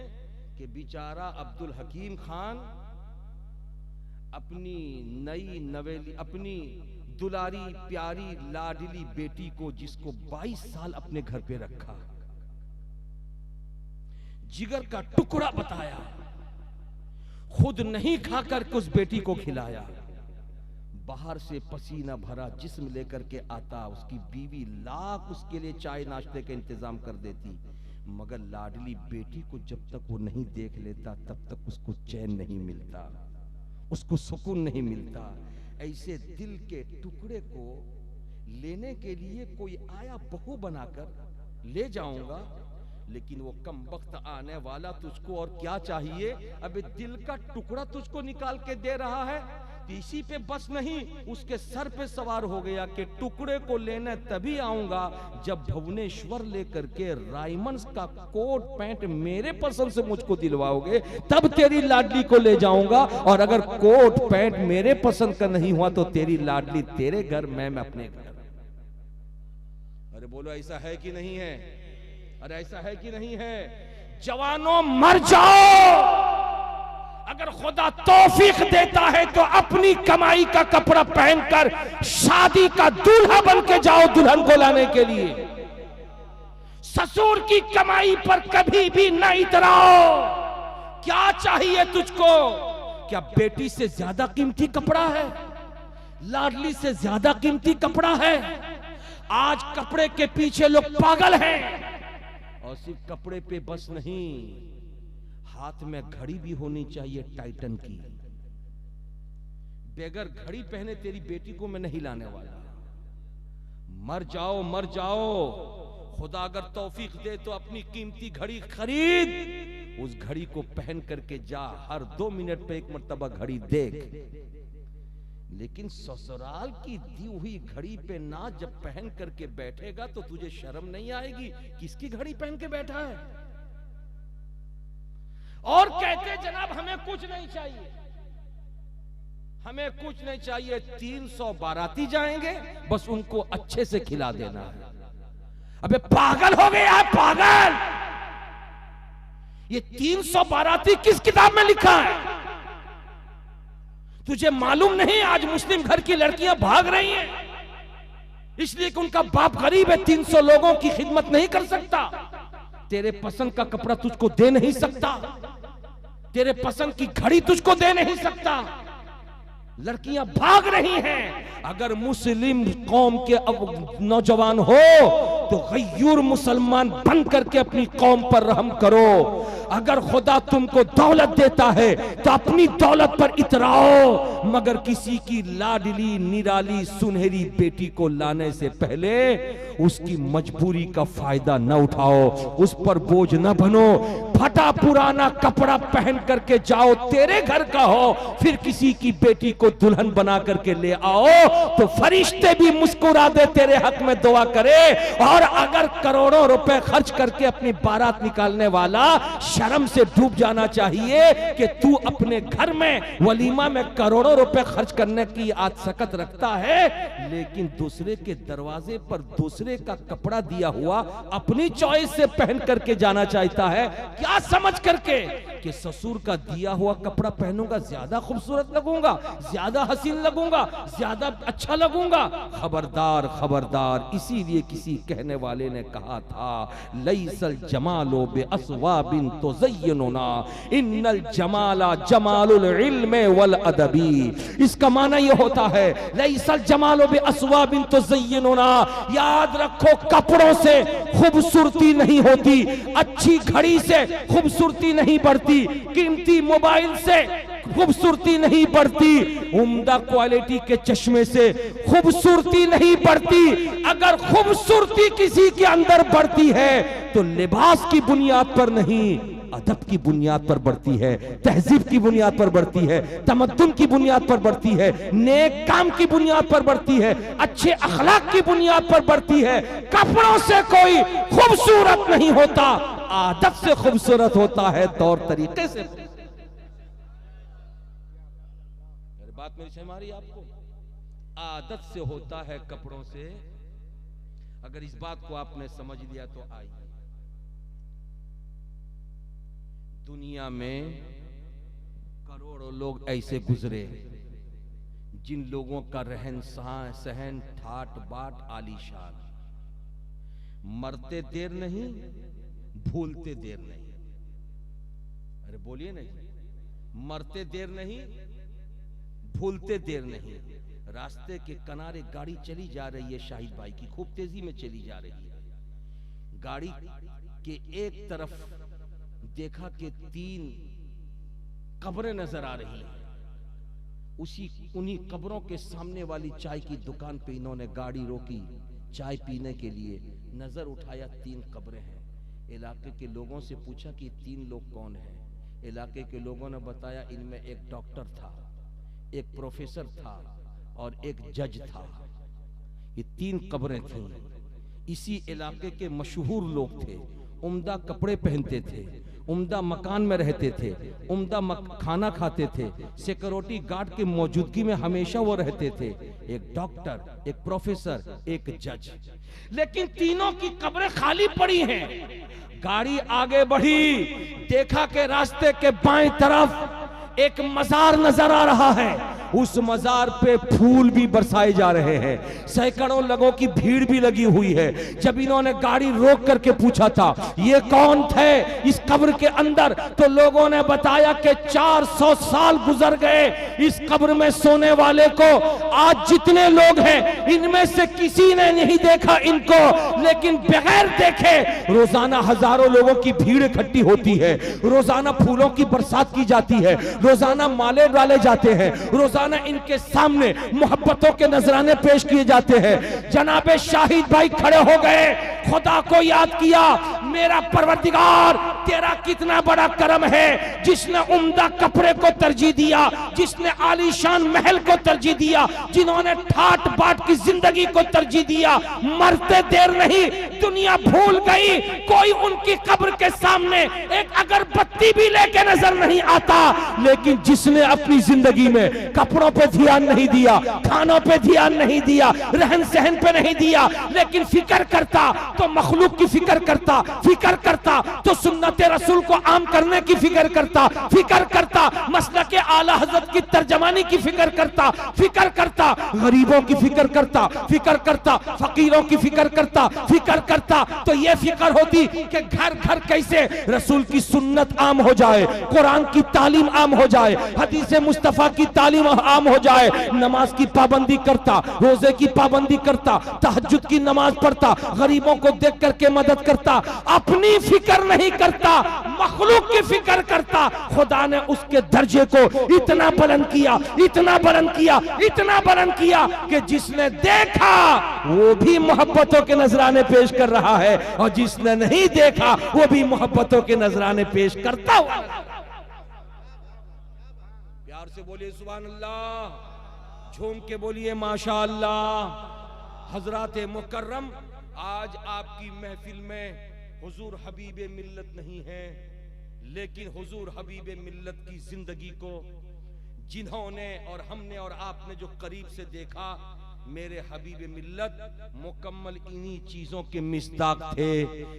कि बेचारा अब्दुल हकीम खान अपनी नई नवेली, अपनी दुलारी प्यारी लाडली बेटी को, जिसको 22 साल अपने घर पे रखा, जिगर का टुकड़ा बताया, खुद नहीं खाकर के उस बेटी को खिलाया, बाहर से पसीना भरा जिस्म लेकर के आता, उसकी बीवी लाख उसके लिए चाय नाश्ते का इंतजाम कर देती, मगर लाडली बेटी को जब तक वो नहीं देख लेता तब तक उसको चैन नहीं मिलता, उसको सुकून नहीं मिलता। ऐसे दिल के टुकड़े को लेने के लिए कोई आया बहू बनाकर ले जाऊंगा, लेकिन वो कम वक्त आने वाला तुझको और क्या चाहिए, अबे दिल का टुकड़ा तुझको निकाल के दे रहा है। इसी पे बस नहीं, उसके सर पे सवार हो गया कि टुकड़े को लेने तभी आऊंगा जब भुवनेश्वर लेकर के रायमंड का कोट पैंट मेरे पसंद से मुझको दिलवाओगे, तब तेरी लाडली को ले जाऊंगा, और अगर कोट पैंट मेरे पसंद का नहीं हुआ तो तेरी लाडली तेरे घर, मैं अपने घर। अरे बोलो, ऐसा है कि नहीं है? अरे ऐसा है कि नहीं है? जवानों मर जाओ, अगर खुदा तौफीक देता है तो अपनी कमाई का कपड़ा पहनकर शादी का दूल्हा बन के जाओ दुल्हन को लाने के लिए। ससुर की कमाई पर कभी भी न इतराओ। क्या चाहिए तुझको? क्या बेटी से ज्यादा कीमती कपड़ा है? लाडली से ज्यादा कीमती कपड़ा है? आज कपड़े के पीछे लोग पागल हैं, और सिर्फ कपड़े पे बस नहीं, हाथ में घड़ी भी होनी चाहिए टाइटन की। बगैर घड़ी पहने तेरी बेटी को मैं नहीं लाने वाला। मर जाओ, मर जाओ। खुदा अगर तौफीक दे तो अपनी कीमती घड़ी खरीद, उस घड़ी को पहन करके जा, हर 2 मिनट पे एक मर्तबा घड़ी देख। लेकिन ससुराल की दी हुई घड़ी पे ना जब पहन करके बैठेगा तो तुझे शर्म नहीं आएगी? किसकी घड़ी पहन के बैठा है? और कहते जनाब हमें कुछ नहीं चाहिए, हमें कुछ नहीं चाहिए, 300 बाराती जाएंगे, बस उनको अच्छे से खिला देना है। अबे पागल हो गया है, पागल! ये 300 बाराती किस किताब में लिखा है? तुझे मालूम नहीं आज मुस्लिम घर की लड़कियां भाग रही हैं, इसलिए कि उनका बाप गरीब है, 300 लोगों की खिदमत नहीं कर सकता। तेरे पसंद का कपड़ा तुझको दे नहीं सकता, तेरे पसंद की घड़ी तुझको दे नहीं सकता। लड़कियां भाग रही हैं। अगर मुस्लिम कौम के अब नौजवान हो तो गयूर मुसलमान बन करके अपनी कौम पर रहम करो। अगर खुदा तुमको दौलत देता है तो अपनी दौलत पर इतराओ, मगर किसी की लाडली निराली सुनहरी बेटी को लाने से पहले उसकी मजबूरी का फायदा न उठाओ, उस पर बोझ न बनो। फटा पुराना कपड़ा पहन करके जाओ, तेरे घर का हो, फिर किसी की बेटी को दुल्हन बना करके ले आओ तो फरिश्ते भी मुस्कुरा दे, तेरे हक में दुआ करे। और अगर करोड़ों रुपए खर्च करके अपनी बारात निकालने वाला, शर्म से डूब जाना चाहिए कि तू अपने घर में वलीमा में करोड़ों रुपए खर्च करने की आदशकत रखता है, लेकिन दूसरे के दरवाजे पर दूसरे का कपड़ा दिया हुआ अपनी चॉइस से पहन करके जाना चाहता है। क्या समझ करके कि ससुर का दिया हुआ कपड़ा पहनूंगा, ज्यादा खूबसूरत लगूंगा, ज्यादा हसीन लगूंगा, ज्यादा अच्छा लगूंगा। खबरदार खबरदार। इसीलिए किसी कहने वाले ने कहा था, लैसल जमालो बिअस्वाबिन तुज़य्यिनुना इन्नल जमाला जमालुल इल्म वल अदबी। इसका माना यह होता है, लैसल जमालो बिअस्वाबिन तुज़य्यिनुना, याद रखो कपड़ों से खूबसूरती नहीं होती, अच्छी घड़ी से खूबसूरती नहीं बढ़ती, कीमती मोबाइल से खूबसूरती नहीं बढ़ती, उम्दा क्वालिटी के चश्मे से खूबसूरती नहीं बढ़ती। अगर खूबसूरती किसी के अंदर बढ़ती है तो लिबास की बुनियाद पर नहीं, अदब की बुनियाद पर बढ़ती है, तहजीब की बुनियाद पर बढ़ती है, तमद्दुन की बुनियाद पर बढ़ती है, नेक काम की बुनियाद पर बढ़ती है, अच्छे अखलाक की बुनियाद पर बढ़ती है। कपड़ों से कोई खूबसूरत नहीं होता, आदत से खूबसूरत होता है, तौर तरीके से। बात मेरी समझ आ रही है आपको? आदत से होता है, कपड़ों से। अगर इस बात को आपने समझ लिया तो आइए, दुनिया में करोड़ों लोग ऐसे गुजरे जिन लोगों का रहन सहन ठाट बाट आलीशान, मरते देर नहीं, भूलते देर नहीं। अरे बोलिए नहीं, मरते देर नहीं, भूलते देर नहीं। रास्ते के किनारे गाड़ी चली जा रही है शाहिद भाई की, खूब तेजी में चली जा रही है। गाड़ी के एक तरफ देखा कि 3 कब्रें नजर आ रही हैं। उन्हीं कब्रों के सामने वाली चाय की दुकान पे इन्होंने गाड़ी रोकी, चाय पीने के लिए नजर उठाया, 3 कब्रें हैं। इलाके के लोगों से पूछा कि 3 लोग कौन हैं? इलाके के लोगों ने बताया, इनमें एक डॉक्टर था, एक प्रोफेसर था और एक जज था। ये 3 कब्रें थीं। इसी इलाके के मशहूर लोग थे, उम्दा कपड़े पहनते थे, उम्दा मकान में रहते थे, उम्दा खाना खाते थे, सिक्योरिटी गार्ड की मौजूदगी में हमेशा वो रहते थे। एक डॉक्टर, एक प्रोफेसर, एक जज। लेकिन तीनों की कब्रें खाली पड़ी हैं। गाड़ी आगे बढ़ी, देखा कि रास्ते के बाएं तरफ एक मजार नजर आ रहा है। उस मजार पे फूल भी बरसाए जा रहे हैं, सैकड़ों लोगों की भीड़ भी लगी हुई है। जब इन्होंने गाड़ी रोक करके पूछा था ये कौन थे इस कब्र के अंदर, तो लोगों ने बताया कि 400 साल गुजर गए इस कब्र में सोने वाले को। आज जितने लोग हैं इनमें से किसी ने नहीं देखा इनको, लेकिन बगैर देखे रोजाना हजारों लोगों की भीड़ इकट्ठी होती है, रोजाना फूलों की बरसात की जाती है, रोजाना माले डाले जाते हैं, रोजाना इनके सामने मोहब्बतों के नजराने पेश किए जाते हैं। जनाबे शाहिद भाई खड़े हो गए, खुदा को याद किया, मेरा परवरदिगार तेरा कितना बड़ा करम है जिसने उम्दा कपड़े को तरजीह दिया, जिसने आलीशान महल को तरजीह दिया, जिन्होंने ठाट बाट की जिंदगी को तरजीह दिया। मरते देर नहीं, दुनिया भूल गई, कोई उनकी कब्र के सामने एक अगरबत्ती भी लेके नजर नहीं आता। लेकिन जिसने अपनी जिंदगी में कपड़ों पे ध्यान नहीं दिया, खानों पे ध्यान नहीं दिया, रहन सहन पे नहीं दिया, लेकिन फिक्र करता तो मखलूक की फिक्र करता तो सुन्नत सुन्नत रसूल को आम करने की फिक्र करता, मसलक आला हजरत की तर्जमानी की फिक्र करता, गरीबों की फिक्र करता, फकीरों की फिक्र करता, तो ये फिक्र होती कि घर घर कैसे रसूल की सुन्नत आम हो जाए, कुरान की तालीम आम हो जाए, हदीस मुस्तफा की तालीम आम हो जाए, नमाज की पाबंदी करता, रोजे की पाबंदी करता, तहज्जुद की नमाज पढ़ता, गरीबों को देख करके मदद करता, अपनी फिक्र नहीं करता, मखलूक की फिक्र करता। खुदा ने उसके दर्जे को इतना बुलंद किया कि जिसने देखा वो भी मोहब्बतों के नजराने पेश कर रहा है, और जिसने नहीं देखा वो भी मोहब्बतों के नजराने पेश करता हुआ। प्यार से बोलिए सुभान अल्लाह, झूम के बोलिए माशा अल्लाह। हजरात मुकर्रम, आज आपकी महफिल में हुजूर हबीब मिल्लत नहीं है, लेकिन हुजूर हबीब मिल्लत की जिंदगी को जिन्होंने और हमने और आपने जो करीब से देखा, मेरे हबीब मिल्लत मुकम्मल इन्हीं चीजों के मिस्दाक थे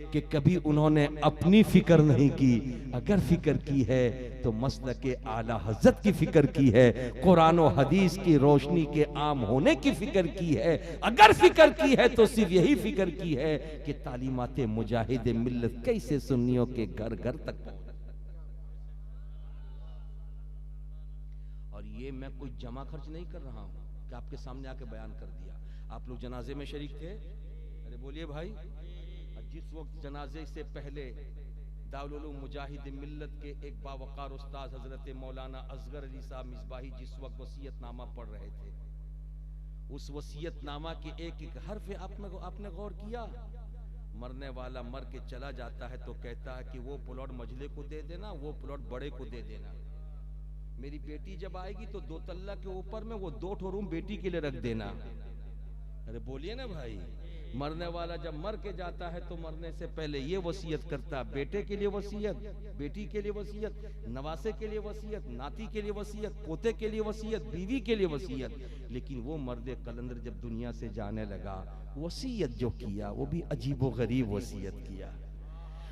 कि कभी उन्होंने अपनी फिक्र नहीं की। अगर फिक्र की है तो मसलक आला हज़रत की फिक्र की है, कुरान और हदीस की रोशनी के आम होने की फिक्र की है। अगर फिक्र की है तो सिर्फ यही फिक्र की है कि तालीमात मुजाहिद मिल्लत कैसे सुन्नियों के घर घर तक पहुंचे। और ये मैं कोई जमा खर्च नहीं कर रहा हूं कि आपके सामने आके बयान कर दिया। आप लोग जनाजे में शरीक थे? अरे बोलिए भाई। जिस वक्त जनाजे से पहले दारुल उलूम मुजाहिद मिल्लत के एक बावकार उस्ताद हजरत मौलाना असगर अली साहब मिसबाही जिस वक्त वसीयतनामा पढ़ रहे थे, उस वसीयतनामा के एक एक हर्फ आपने गौर किया? मरने वाला मर के चला जाता है तो कहता है कि वो प्लॉट मजले को दे देना, वो प्लॉट बड़े को दे देना। मेरी बेटी जब आएगी तो 2 तल्ला के ऊपर में वो 2 ठो रूम बेटी के लिए रख देना। अरे बोलिए ना भाई। मरने वाला जब मर के जाता है तो मरने से पहले ये वसीयत करता, बेटे के लिए वसीयत, बेटी के लिए वसीयत, नवासे के लिए वसीयत, नाती के लिए वसीयत, पोते के लिए वसीयत, बीवी के लिए वसीयत। लेकिन वो मर्द कलंदर जब दुनिया से जाने लगा, वसीयत जो किया वो भी अजीबो गरीब वसीयत किया।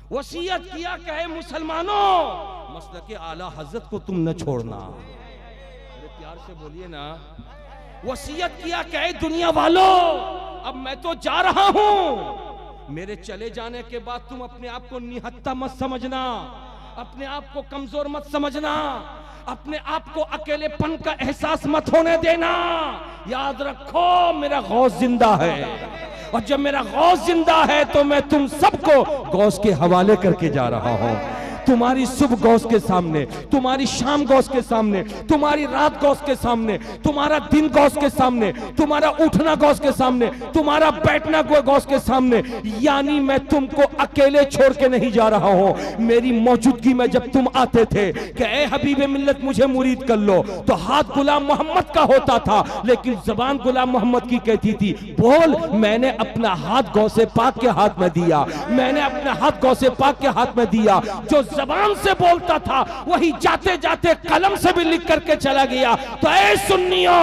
वसीयत किया कहे मुसलमानों, मसलक आला हज़रत को तुम न छोड़ना। अरे प्यार से बोलिए ना। वसीयत किया कहे दुनिया वालों, अब मैं तो जा रहा हूं, मेरे चले जाने के बाद तुम अपने आप को निहत्ता मत समझना, अपने आप को कमजोर मत समझना, अपने आप को अकेलेपन का एहसास मत होने देना। याद रखो मेरा गौस जिंदा है, और जब मेरा गौस जिंदा है तो मैं तुम सबको गौस के हवाले करके जा रहा हूं। तुम्हारी सुबह गौस के सामने, तुम्हारी शाम गौस के सामने, तुम्हारी रात गौस के सामने, तुम्हारा दिन गौस के सामने, तुम्हारा उठना गौस के सामने, तुम्हारा बैठना गौस के सामने। यानी मैं तुमको अकेले छोड़ के नहीं जा रहा हूं। मेरी मौजूदगी में जब तुम आते थे कि ए हबीब मिल्लत मुझे मुरीद कर लो, तो हाथ गुलाम मोहम्मद का होता था, लेकिन जबान गुलाम मोहम्मद की कहती थी बोल। मैंने अपना हाथ गौसे पाक के हाथ में दिया, मैंने अपना हाथ गौसे पाक के हाथ में दिया। जो जबान से बोलता था वही जाते जाते कलम से भी लिख करके चला गया। तो ऐ सुन्नियों,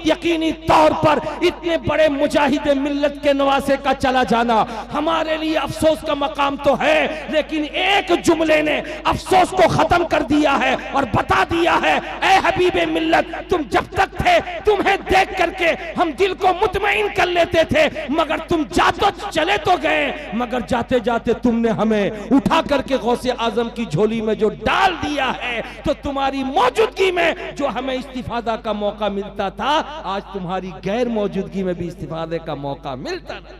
यकीनी तौर पर इतने बड़े मुजाहिद मिल्लत के नवासे का चला जाना हमारे लिए अफसोस का मकाम तो है, लेकिन एक जुमले ने अफसोस को खत्म कर दिया है और बता दिया है, ऐ हबीब मिल्लत तुम जब तक थे तुम्हें देख करके हम दिल को मुतमईन कर लेते थे, मगर तुम जाते चले तो गए, मगर जाते जाते तुमने हमें उठा करके गौसे आजम की झोली में जो डाल दिया है, तो तुम्हारी मौजूदगी में जो हमें इस्तिफादा का मौका मिलता था, आज तुम्हारी गैर मौजूदगी में भी इस्तिफादे का मौका मिलता नहीं।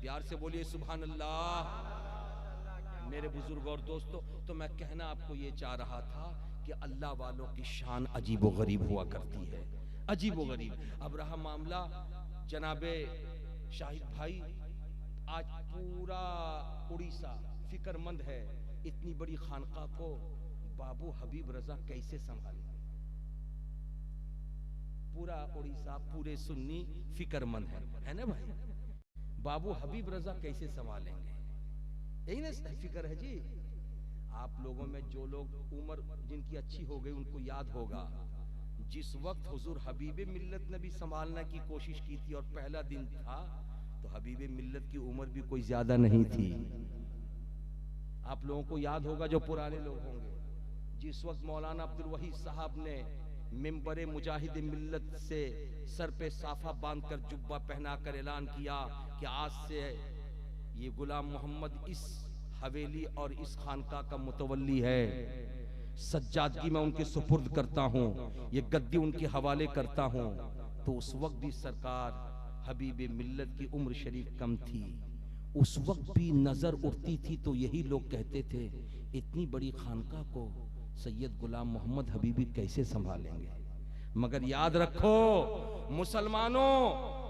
प्यार से बोलिए सुभान अल्लाह। मेरे बुजुर्ग और दोस्तों, तो मैं कहना आपको ये चाह रहा था कि अल्लाह वालों की शान अजीबो गरीब हुआ करती है, अजीबो गरीब। अब रहा मामला जनाबे शाहिद भाई, आज पूरा उड़ीसा फिक्रमंद है इतनी बड़ी खानका को बाबू हबीब रजा कैसे संभाले। पूरा उड़ीसा, पूरे सुन्नी फिक्रमंद है ना भाई, बाबू हबीब रजा कैसे संभालेंगे, यही ना फिक्र है जी। आप लोगों में जो लोग उम्र जिनकी अच्छी हो गई उनको याद होगा, जिस वक्त हुजूर हबीब मिल्लत ने भी संभालने की कोशिश की थी और पहला दिन था, तो हबीब मिल्लत की उम्र भी कोई ज्यादा नहीं थी। आप लोगों को याद होगा, जो पुराने लोग होंगे, जिस वक्त मौलाना अब्दुल वहीद साहब ने मिंबरे मुजाहिद मिल्लत से सर पे साफा बांधकर जुब्बा पहनाकर ऐलान किया कि आज से ये गुलाम मोहम्मद इस हवेली और इस खानका का मुतवल्ली है, सज्जादगी मैं उनके सुपुर्द करता हूँ, ये गद्दी उनके हवाले करता हूँ, तो उस वक्त भी सरकार हबीब मिल्लत की उम्र शरीफ कम थी। उस वक्त भी नजर उठती थी तो यही लोग कहते थे, इतनी बड़ी खानका को सैयद गुलाम मोहम्मद हबीबी कैसे संभालेंगे। मगर याद रखो मुसलमानों,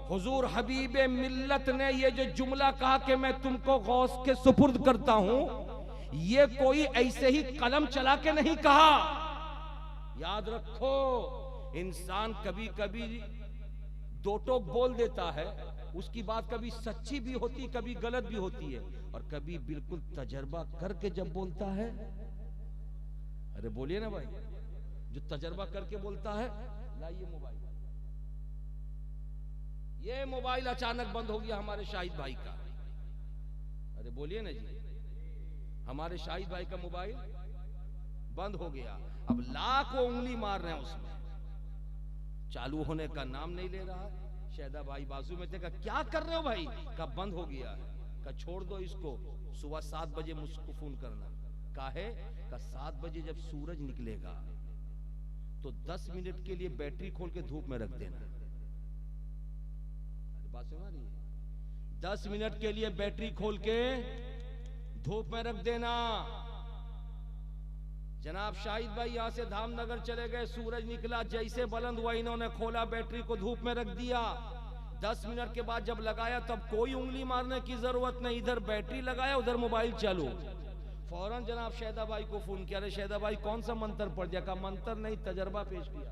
हुजूर हबीब मिल्लत ने ये जो जुमला कहा कि मैं तुमको गौस के सुपुर्द करता हूं, ये कोई ऐसे ही कलम चला के नहीं कहा। याद रखो, इंसान कभी कभी दो टोक बोल देता है, उसकी बात कभी सच्ची भी होती, कभी गलत भी होती है, और कभी बिल्कुल तजर्बा करके जब बोलता है, अरे बोलिए ना भाई, जो तजर्बा करके बोलता है, लाइए मोबाइल, ये मोबाइल अचानक बंद हो गया हमारे शाहिद भाई का, अरे बोलिए ना जी, हमारे शाहिद भाई का मोबाइल बंद हो गया। अब लाख वो उंगली मार रहे हैं उसमें, चालू होने का नाम नहीं ले रहा। शहदा भाई बाजू में थे, कहा क्या कर रहे हो भाई, का बंद हो गया है, का छोड़ दो इसको, सुबह 7 बजे मुझको फोन करना। काहे का 7 बजे जब सूरज निकलेगा तो 10 मिनट के लिए बैटरी खोल के धूप में रख देना। बात सुना रही है? 10 मिनट के लिए बैटरी खोल के धूप में रख देना। जनाब शाहिद भाई यहां से धामनगर चले गए, सूरज निकला, जैसे बुलंद हुआ इन्होंने खोला, बैटरी को धूप में रख दिया। 10 मिनट के बाद जब लगाया तब कोई उंगली मारने की जरूरत नहीं, इधर बैटरी लगाया, उधर मोबाइल चालू। फौरन जनाब शहदा भाई को फोन किया, अरे शहदा भाई कौन सा मंत्र पढ़ दिया? का मंत्र नहीं, तजर्बा पेश किया,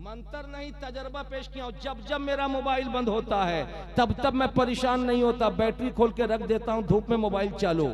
मंत्र नहीं तजर्बा पेश किया। और जब जब मेरा मोबाइल बंद होता है तब तब मैं परेशान नहीं होता, बैटरी खोल के रख देता हूं, धूप में मोबाइल चालू।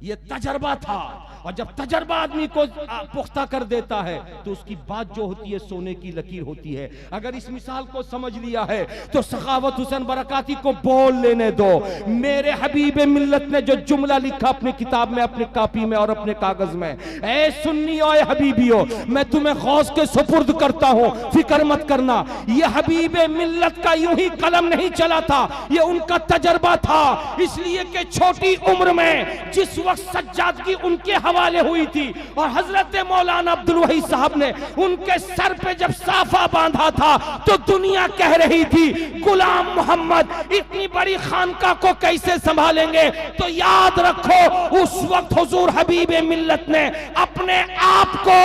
ये तजर्बा था, और जब तजर्बा आदमी को पुख्ता कर देता है तो उसकी बात जो होती है सोने की लकीर होती है। अगर इस मिसाल को समझ लिया है तो सखावत हुसैन बरकाती को बोल लेने दो। मेरे हबीब मिल्लत ने जो जुमला लिखा अपनी किताब में, अपनी कॉपी में और अपने कागज में, ऐ सुन्नियों ऐ हबीबियों, मैं तुम्हें गौस के सुपुर्द करता हूं, फिक्र मत करना। ये हबीब मिल्लत का यूं ही कलम नहीं चला था, ये उनका तजर्बा था। इसलिए कि छोटी उम्र में जिस वक्त सज्जादगी उनके हवाले हुई थी और हजरत मौलाना अब्दुल वहीद साहब ने उनके सर पे जब साफा बांधा था तो दुनिया कह रही थी गुलाम मोहम्मद इतनी बड़ी खानका को कैसे संभालेंगे। तो याद रखो उस वक्त हुजूर हबीब मिल्लत ने अपने आप को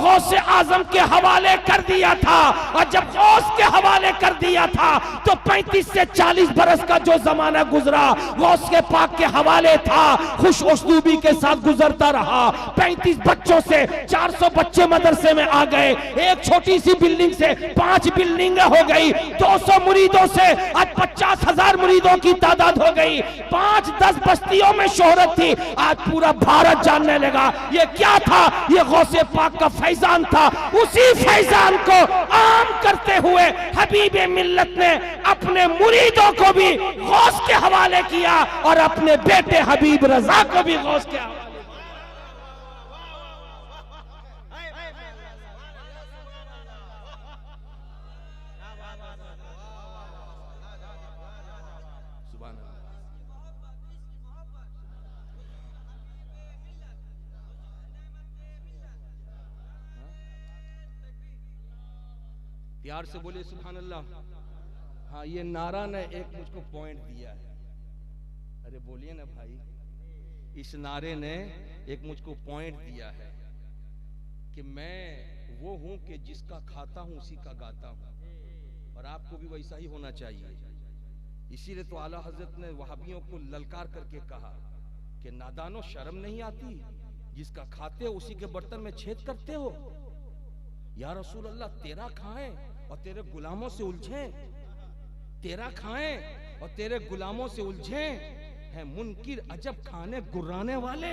गौसे आजम के हवाले कर दिया था, और जब गौस के हवाले कर दिया था तो 35 से 40 बरस का जो जमाना गुजरा गौस के पाक के हवाले था, खुश उस्लूबी के साथ गुजरता रहा। 35 बच्चों से 400 बच्चे मदरसे में आ गए, एक छोटी सी बिल्डिंग से 5 बिल्डिंगें हो गई, 200 मुरीदों से आज 50,000 मुरीदों की तादाद हो गई, 5-10 बस्तियों में शोहरत थी, आज पूरा भारत जानने लगा। ये क्या था? ये गौसे पाक का फैजान था। उसी फैजान को आम करते हुए हबीब मिल्लत ने अपने मुरीदों को भी गौस के हवाले किया और अपने बेटे हबीब रजा को भी गौस के हवाले। प्यार से बोले सुभान अल्लाह। हाँ, ये नारा ने एक मुझको पॉइंट दिया है, अरे बोलिए ना भाई, इस नारे ने एक मुझको पॉइंट दिया है कि मैं वो हूं कि जिसका खाता हूं उसी का गाता हूं, और आपको भी वैसा ही होना चाहिए। इसीलिए तो आला हजरत ने वहाबियों को ललकार करके कहा कि नादानो शर्म नहीं आती, जिसका खाते हो उसी के बर्तन में छेद करते हो। या रसूल अल्लाह, तेरा खाएं और तेरे गुलामों से उलझे, तेरा खाएं और तेरे गुलामों से उलझे हैं मुनकिर अजब खाने गुर्राने वाले।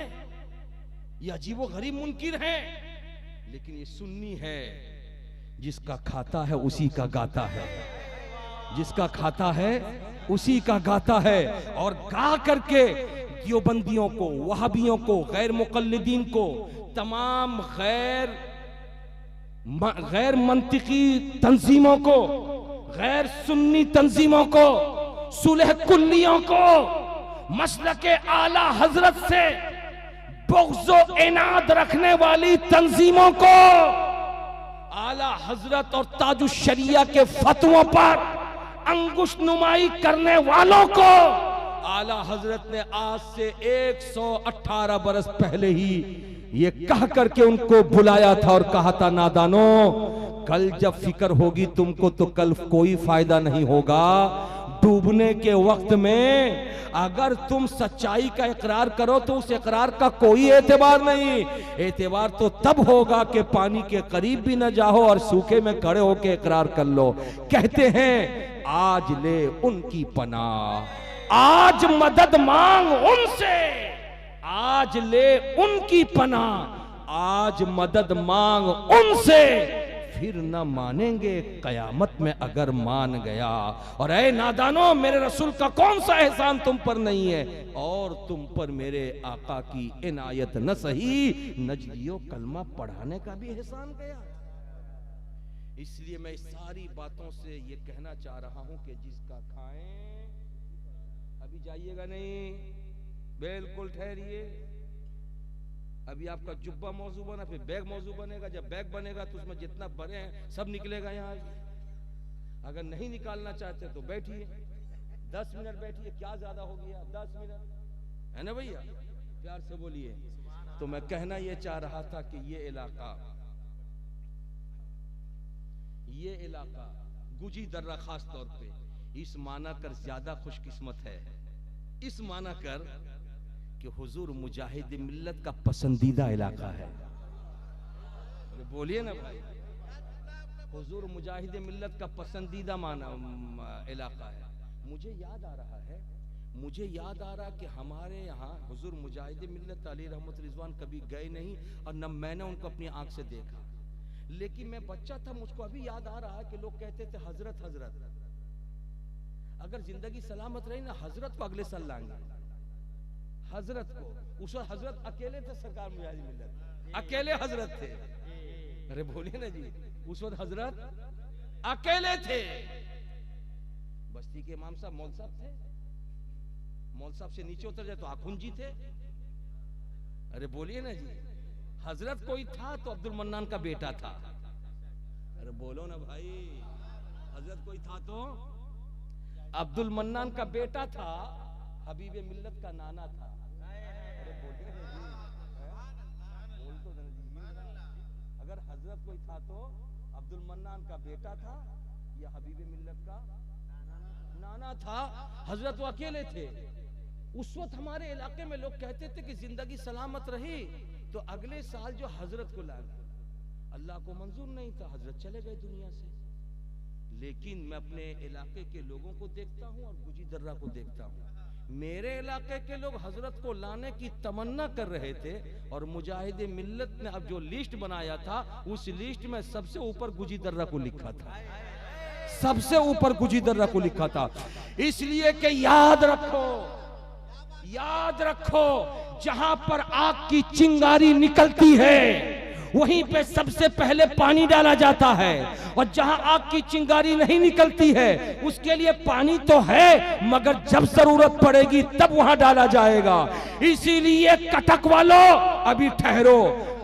ये अजीबो गरीब मुनकिर हैं, लेकिन ये सुन्नी है जिसका खाता है उसी का गाता है। जिसका खाता है उसी का गाता है। और गा करके दियोबंदियों को, वहाबियों को, गैर मुकल्लिदीन को, तमाम गैर मंतिकी तंजीमों को, गैर सुन्नी तंजीमों को, सुलह कुल्लियों को, मसलके आला हजरत से बुग़्ज़ो इनाद रखने वाली तंजीमों को, आला हजरत और ताजुश शरिया के फतवों पर अंगुश नुमाई करने वालों को आला हजरत ने आज से 118 बरस पहले ही ये कह करके उनको बुलाया था और कहा था, नादानो कल जब फिक्र होगी तुमको तो कल कोई फायदा नहीं होगा। डूबने के वक्त में अगर तुम सच्चाई का इकरार करो तो उस इकरार का कोई एतबार नहीं। एतबार तो तब होगा कि पानी के करीब भी न जाओ और सूखे में खड़े होके इकरार कर लो। कहते हैं आज ले उनकी पनाह, आज मदद मांग उनसे, आज ले उनकी पनाह, आज मदद मांग उनसे, फिर न मानेंगे कयामत में अगर मान गया। और ऐ नादानो, मेरे रसूल का कौन सा एहसान तुम पर नहीं है, और तुम पर मेरे आका की इनायत न सही नजदियो कलमा पढ़ाने का भी एहसान गया। इसलिए मैं इस सारी बातों से ये कहना चाह रहा हूं कि जिसका खाएं, अभी जाइएगा नहीं, बिल्कुल ठहरिए। अभी आपका जुब्बा मौजू बना, फिर बैग मौजू बनेगा। जब बैग बनेगा तो उसमें जितना भरे हैं सब निकलेगा यहाँ। अगर नहीं निकालना चाहते तो बैठिए, 10 मिनट बैठिए, क्या ज्यादा हो गया 10 मिनट, है ना भैया, प्यार से बोलिए। तो मैं कहना ये चाह रहा था कि ये इलाका गुजी दर्रा खास तौर पे इस माना कर ज्यादा खुशकिस्मत है, इस माना कर कि हुजूर मुजाहिद मिल्लत का पसंदीदा इलाका है। बोलिए ना भाई, हुजूर मुजाहिद मिल्लत का पसंदीदा इलाका है। मुझे याद आ रहा कि हमारे यहाँ हुजूर मुजाहिद मिल्लत अली रहमत रिजवान कभी गए नहीं और न मैंने उनको अपनी आंख से देखा। लेकिन मैं बच्चा था, मुझको अभी याद आ रहा है कि लोग कहते थे हजरत हजरत। अगर जिंदगी सलामत रही ना, हजरत को अगले साल लाएंगे। हजरत को उस वक्त हजरत अकेले थे, सरकार मुजाहिद मिल्लत अकेले हजरत थे। अरे बोलिए ना जी, उस वक्त हजरत अकेले थे। बस्ती के इमाम साहब मौल साहब थे, मौल साहब से नीचे उतर जाए तो आखुंजी थे। अरे बोलिए ना जी, हजरत कोई था तो अब्दुल मन्नान का बेटा था। अरे बोलो ना भाई, हजरत कोई था तो अब्दुल मन्नान का बेटा था, हबीब मिल्लत का नाना था। अरे बोलिए ना जी, बोल तो जी, अगर हजरत कोई था तो अब्दुल मन्नान का बेटा था या हबीब मिल्लत का नाना था। हजरत वो अकेले थे। उस वक्त हमारे इलाके में लोग कहते थे कि जिंदगी सलामत रही तो अगले साल जो हजरत को लाएंगे। अल्लाह को मंजूर नहीं था, हजरत चले गए दुनिया से। लेकिन मैं अपने इलाके के लोगों को देखता हूँ और गुजी दर्रा को देखता हूँ, मेरे इलाके के लोग हजरत को लाने की तमन्ना कर रहे थे। और मुजाहिद मिल्लत ने अब जो लिस्ट बनाया था, उस लिस्ट में सबसे ऊपर गुजी दर्रा को लिखा था, सबसे ऊपर गुजी दर्रा को लिखा था। इसलिए कि याद रखो, जहां पर आग की चिंगारी निकलती है वहीं पे सबसे पहले पानी डाला जाता है, और जहां आग की चिंगारी नहीं निकलती है उसके लिए पानी तो है मगर जब जरूरत पड़ेगी तब वहां डाला जाएगा। इसीलिए कटक वालों अभी ठहरो,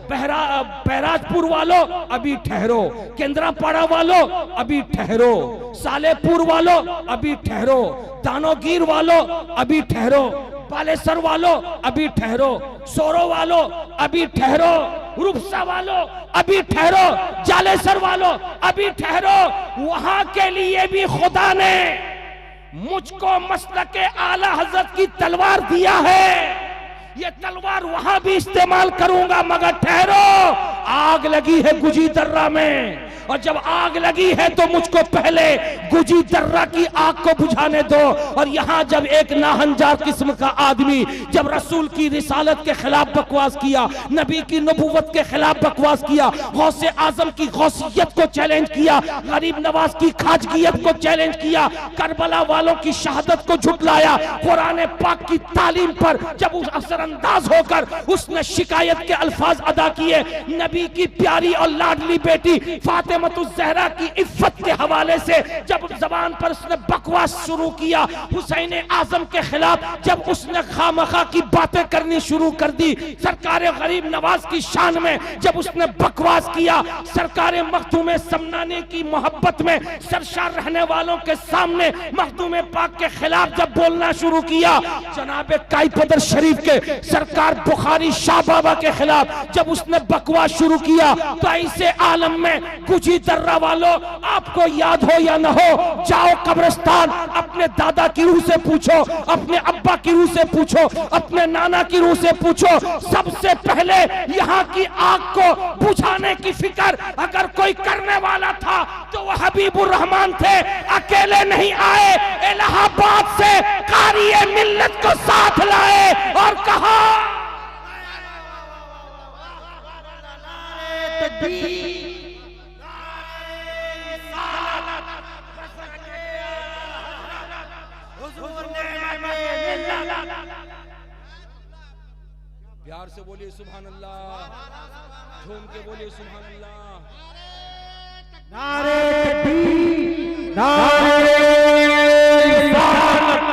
बैराजपुर वालों अभी ठहरो, केंद्रापाड़ा वालों अभी ठहरो, सालेपुर वालों अभी ठहरो, दानोगीर वालों अभी ठहरो, बालेसर वालों अभी ठहरो, सोरो वालों अभी ठहरो, रूपसा वालों अभी ठहरो, जालेसर वालों अभी ठहरो। वहां के लिए भी खुदा ने मुझको मसलके आला हजरत की तलवार दिया है। ये तलवार वहां भी इस्तेमाल करूंगा, मगर ठहरो, आग लगी है गुजी दर्रा में, और जब आग लगी है तो मुझको पहले गुजी दर्रा की आग को बुझाने दो। और यहाँ जब एक नाहंजार किस्म का आदमी जब रसूल की रिसालत के खिलाफ बकवास किया, नबी की नबूवत के खिलाफ बकवास किया, गौसे आजम की गौसियत को चैलेंज किया, गरीब नवाज की खाजगियत को चैलेंज किया, करबला वालों की शहादत को झुटलाया, कुरान पाक की तालीम पर जब उस असरअंदाज होकर उसने शिकायत के अल्फाज अदा किए, नबी की प्यारी और लाडली बेटी फातिमतुज ज़हरा की इफ्फत के हवाले से जब जबान पर उसने बकवास शुरू किया, हुसैन आजम के खिलाफ जब उसने खामखा की बातें करनी शुरू कर दी, सरकार गरीब नवाज की शान में जब उसने बकवास किया, सरकार मखदूम समनानी की मोहब्बत में सरशार रहने वालों के सामने मखदूम पाक के खिलाफ जब बोलना शुरू किया, जनाबे कायपदर शरीफ के सरकार बुखारी शाह बाबा के खिलाफ जब उसने बकवास शुरू किया, तो ऐसे आलम में गुजी दर्रा वालों, आपको याद हो या न हो, जाओ कब्रिस्तान, अपने दादा की रूह से पूछो, अपने अब्बा की रूह से पूछो, अपने नाना की रूह से पूछो, सबसे पहले यहाँ की आग को बुझाने की फिक्र अगर कोई करने वाला था तो वह हबीबुर रहमान थे। अकेले नहीं आए, इलाहाबाद से कारी मिल्लत को साथ लाए और कहा प्यार से बोलिए सुभान अल्लाह, झूम के बोलिए सुभान अल्लाह। नारे तकबीर, नारे रिसालत,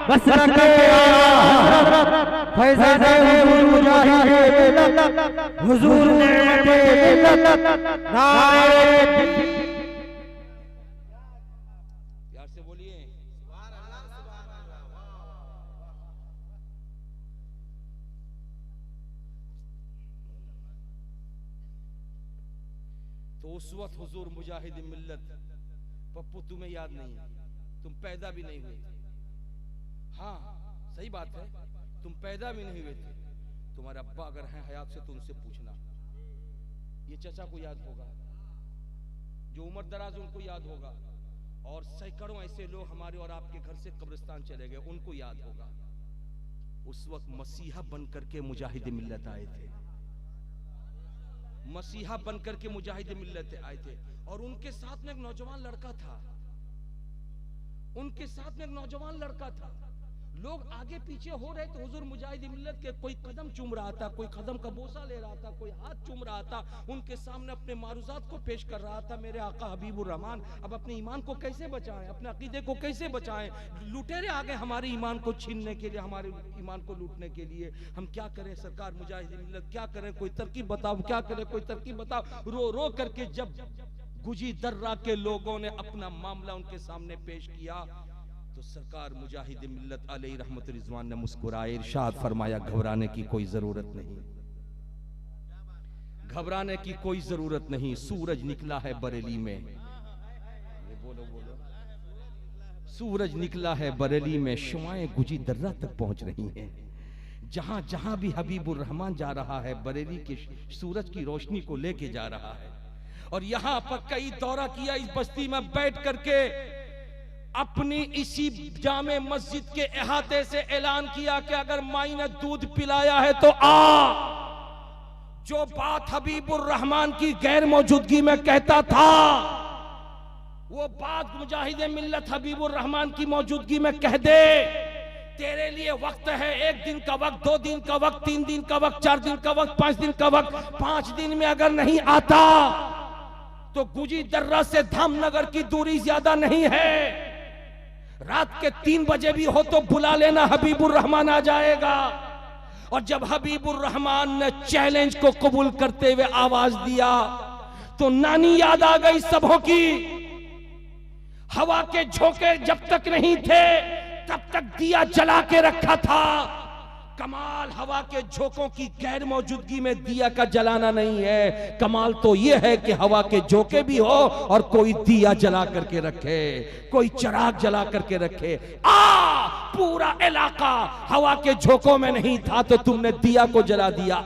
मसलक फैज़ान मुजाहिद हुजूर नेमत नारे तकबीर। प्यार से बोलिए। तो उस वक्त हुजूर मुजाहिद मिल्लत, पप्पू तुम्हें याद नहीं है, तुम पैदा भी नहीं हुए थे। हाँ सही बात है, तुम पैदा भी नहीं हुए थे। तुम्हारे अब्बा अगर हैं हयात से तो उनसे पूछना, ये चचा को याद होगा, जो उम्र दराज उनको याद होगा, और सैकड़ों ऐसे लोग हमारे और आपके घर से कब्रिस्तान चले गए, उनको याद होगा। उस वक्त मसीहा बनकर के मुजाहिद मिल्लत आए थे, मसीहा बनकर के मुजाहिद मिल्लत आए थे। और उनके साथ में एक नौजवान लड़का था, उनके साथ में एक नौजवान लड़का था। लोग आगे पीछे हो रहे थे, हुजूर मुजाहिद मिल्लत के कोई कदम चूम रहा था, कोई कदम का बोसा ले रहा था, कोई हाथ चूम रहा था, उनके सामने अपने मारूजात को पेश कर रहा था। मेरे आका हबीबुर रहमान अब अपने ईमान को कैसे बचाएं, अपने अकीदे को कैसे बचाएं? लुटेरे आ गए हमारे ईमान को छीनने के लिए, हमारे ईमान को लूटने के लिए। हम क्या करें सरकार मुजाहिद मिल्लत, क्या करें? कोई तरकीब बताओ, क्या करें? कोई तरकीब बताओ। रो रो करके जब गुजी दर्रा के लोगों ने अपना मामला उनके सामने पेश किया, तो सरकार मुजाहिद मिल्लत अलैहि रहमत रिजवान ने मुस्कुराए, इरशाद फरमाया, घबराने की कोई जरूरत नहीं, घबराने की कोई जरूरत नहीं। सूरज निकला है बरेली में, ये बोलो बोलो, सूरज निकला है बरेली में, शुआएं गुजी दर्रा तक पहुंच रही हैं। जहां जहां भी हबीबुर रहमान जा रहा है, बरेली के सूरज की रोशनी को लेके जा रहा है। और यहां पर कई दौरा किया, इस बस्ती में बैठ करके अपनी इसी जामे मस्जिद के अहाते से ऐलान किया कि अगर माई ने दूध पिलाया है तो आ। जो बात हबीबुर रहमान की गैर मौजूदगी में कहता था, वो बात मुजाहिद मिल्लत हबीबुर रहमान की मौजूदगी में कह दे। तेरे लिए वक्त है, 1 दिन का वक्त, 2 दिन का वक्त, 3 दिन का वक्त, 4 दिन का वक्त, 5 दिन का वक्त। 5 दिन में अगर नहीं आता तो गुजी दर्रा से धामनगर की दूरी ज्यादा नहीं है। रात के 3 बजे भी हो तो बुला लेना, हबीबुर रहमान आ जाएगा। और जब हबीबुर रहमान ने चैलेंज को कबूल करते हुए आवाज दिया, तो नानी याद आ गई सबों की। हवा के झोंके जब तक नहीं थे तब तक दिया जला के रखा था। कमाल हवा के झोंकों की गैर मौजूदगी में दिया का जलाना नहीं है, कमाल तो यह है कि हवा के झोंके भी हो और कोई दिया जला करके रखे, कोई चिराग जला करके रखे। आ पूरा इलाका हवा के झोंकों में नहीं था तो तुमने दिया को जला दिया।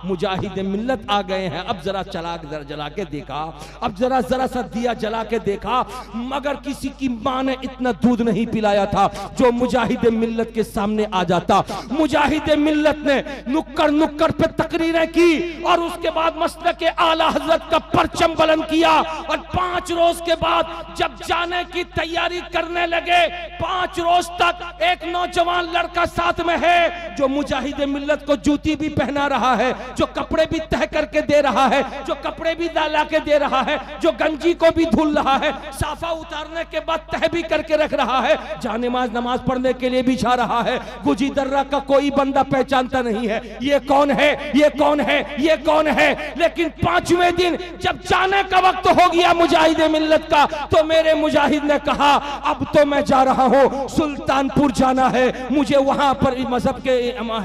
मुजाहिद मिल्लत आ गए हैं, अब जरा जला के देखा, अब जरा सा दिया जला के देखा, मगर किसी की मां ने इतना दूध नहीं पिलाया था जो मुजाहिद मिल्लत के सामने आ जाता। मुजाहिद मिल्लत ने नुक्कड़ नुक्कड़ पे तकरीरें की और उसके बाद मसलक के आला हजरत का परचम बुलंद किया। और 5 रोज के बाद जब जाने की तैयारी करने लगे, 5 रोज तक एक नौजवान लड़का साथ में है जो मुजाहिद मिल्लत को जूती भी पहना रहा है, जो कपड़े भी तह करके दे रहा है, जो कपड़े भी डाला के दे रहा है, जो गंजी को भी धुल रहा है, साफा उतारने के बाद तह भी करके रख रहा है, जानेमाज नमाज पढ़ने के लिए बिछा रहा है। गुजी दर्रा का कोई बंदा पहचानता नहीं है, ये कौन है, ये कौन है, ये कौन है। लेकिन 5वें दिन जब जाने का वक्त हो गया मुजाहिद मिल्लत का, तो मेरे मुजाहिद ने कहा अब तो मैं जा रहा हूं, सुल्तानपुर जाना है, मुझे वहां पर मजहब के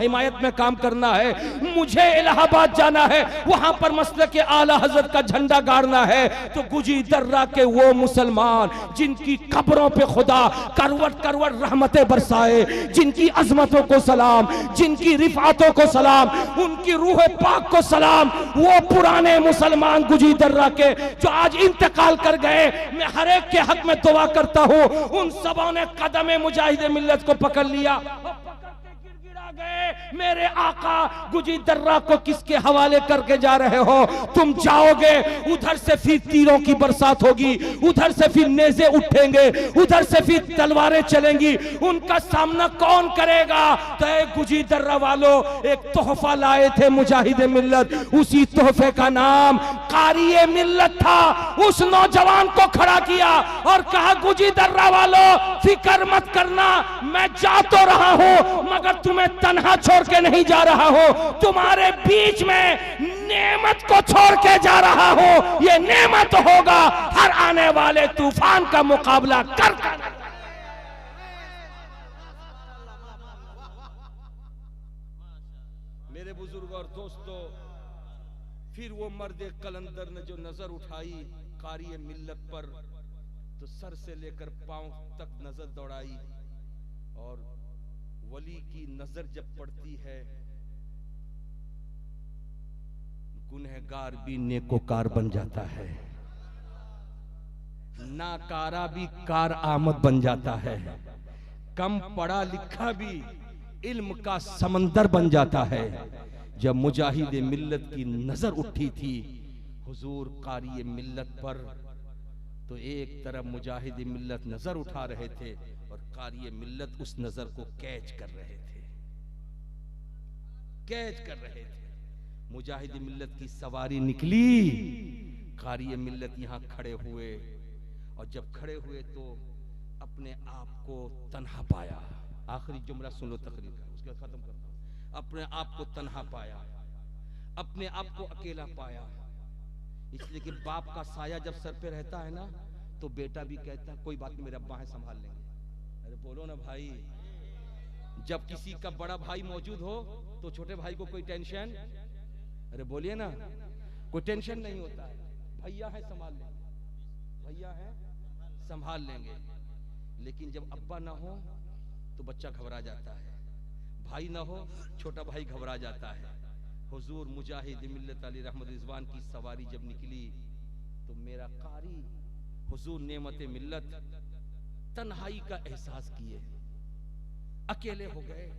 हिमायत में काम करना है, मुझे इलाहाबाद जाना है, वहां पर मसलक के आला हजरत का झंडा गाड़ना है। तो गुजी दर्रा के वो मुसलमान जिनकी कब्रों पे खुदा करवट करवट रहमतें बरसाए, जिनकी अजमतों को सलाम, जिनकी रिफातों को सलाम, उनकी रूह पाक को सलाम, वो पुराने मुसलमान गुजी दर्रा के जो आज इंतकाल कर गए, मैं हर एक के हक में दुआ करता हूं, उन सबों ने कदम मुजाहिद मिल्लत को पकड़ लिया। गए मेरे आका गुजी दर्रा को किसके हवाले करके जा रहे हो? तुम जाओगे, उधर से फिर तीरों की बरसात होगी, उधर से फिर नेज़े उठेंगे, उधर से फिर तलवारें चलेंगी, उनका सामना कौन करेगा? तो गुजी दर्रा वालों एक तोहफा लाए थे मुजाहिद मिल्लत, उसी तोहफे का नाम कारी मिल्लत था। उस नौजवान को खड़ा किया और कहा गुजी दर्रा वालों फिक्र मत करना, मैं जा तो रहा हूं मगर तुम्हें तन्हा छोड़ के नहीं जा रहा हो, तुम्हारे बीच में नेमत को छोड़ के जा रहा हो। ये नेमत होगा हर आने वाले तूफान का मुकाबला कर। मेरे बुजुर्ग और दोस्तों, फिर वो मर्द कलंदर ने जो नजर उठाई कारी मिल्लत पर, तो सर से लेकर पांव तक नजर दौड़ाई, और वली की नजर जब पड़ती है, गुनहगार भी नेकोकार बन जाता है, नाकारा भी कार आमद बन जाता है, कम पढ़ा लिखा भी इल्म का समंदर बन जाता है। जब मुजाहिद मिल्लत की नजर उठी थी हुजूर कारी मिल्लत पर, तो एक तरफ मुजाहिद मिल्लत नजर उठा रहे थे और कारी मिल्लत उस नजर को कैच कर रहे थे, कैच कर रहे थे। मुजाहिद मिल्लत की सवारी निकली, कारी मिल्लत यहां खड़े हुए, और जब खड़े हुए तो अपने आप को तन्हा पाया। आखिरी जुमला सुन लो तकरीर का, उसके बाद खत्म करता हूं। अपने आप को तन्हा पाया, अपने आप को अकेला पाया, इसलिए कि बाप का साया जब सर पे रहता है ना, तो बेटा भी कहता है कोई बात नहीं, मेरे अब्बा है संभाल लेंगे। अरे बोलो ना भाई, जब किसी का बड़ा भाई मौजूद हो तो छोटे भाई को कोई टेंशन, अरे बोलिए ना, कोई टेंशन नहीं होता है, भैया है संभाल लेंगे, भैया है संभाल लेंगे। लेकिन जब अब्बा ना हो तो बच्चा घबरा जाता है, भाई ना हो छोटा भाई घबरा जाता है। हुजूर मुजाहिद मिल्लत अली रहमत रिजवान की सवारी जब निकली, तो मेरा कारी हुजूर नेमत मिल्लत तन्हाई का एहसास किए, अकेले हो गए।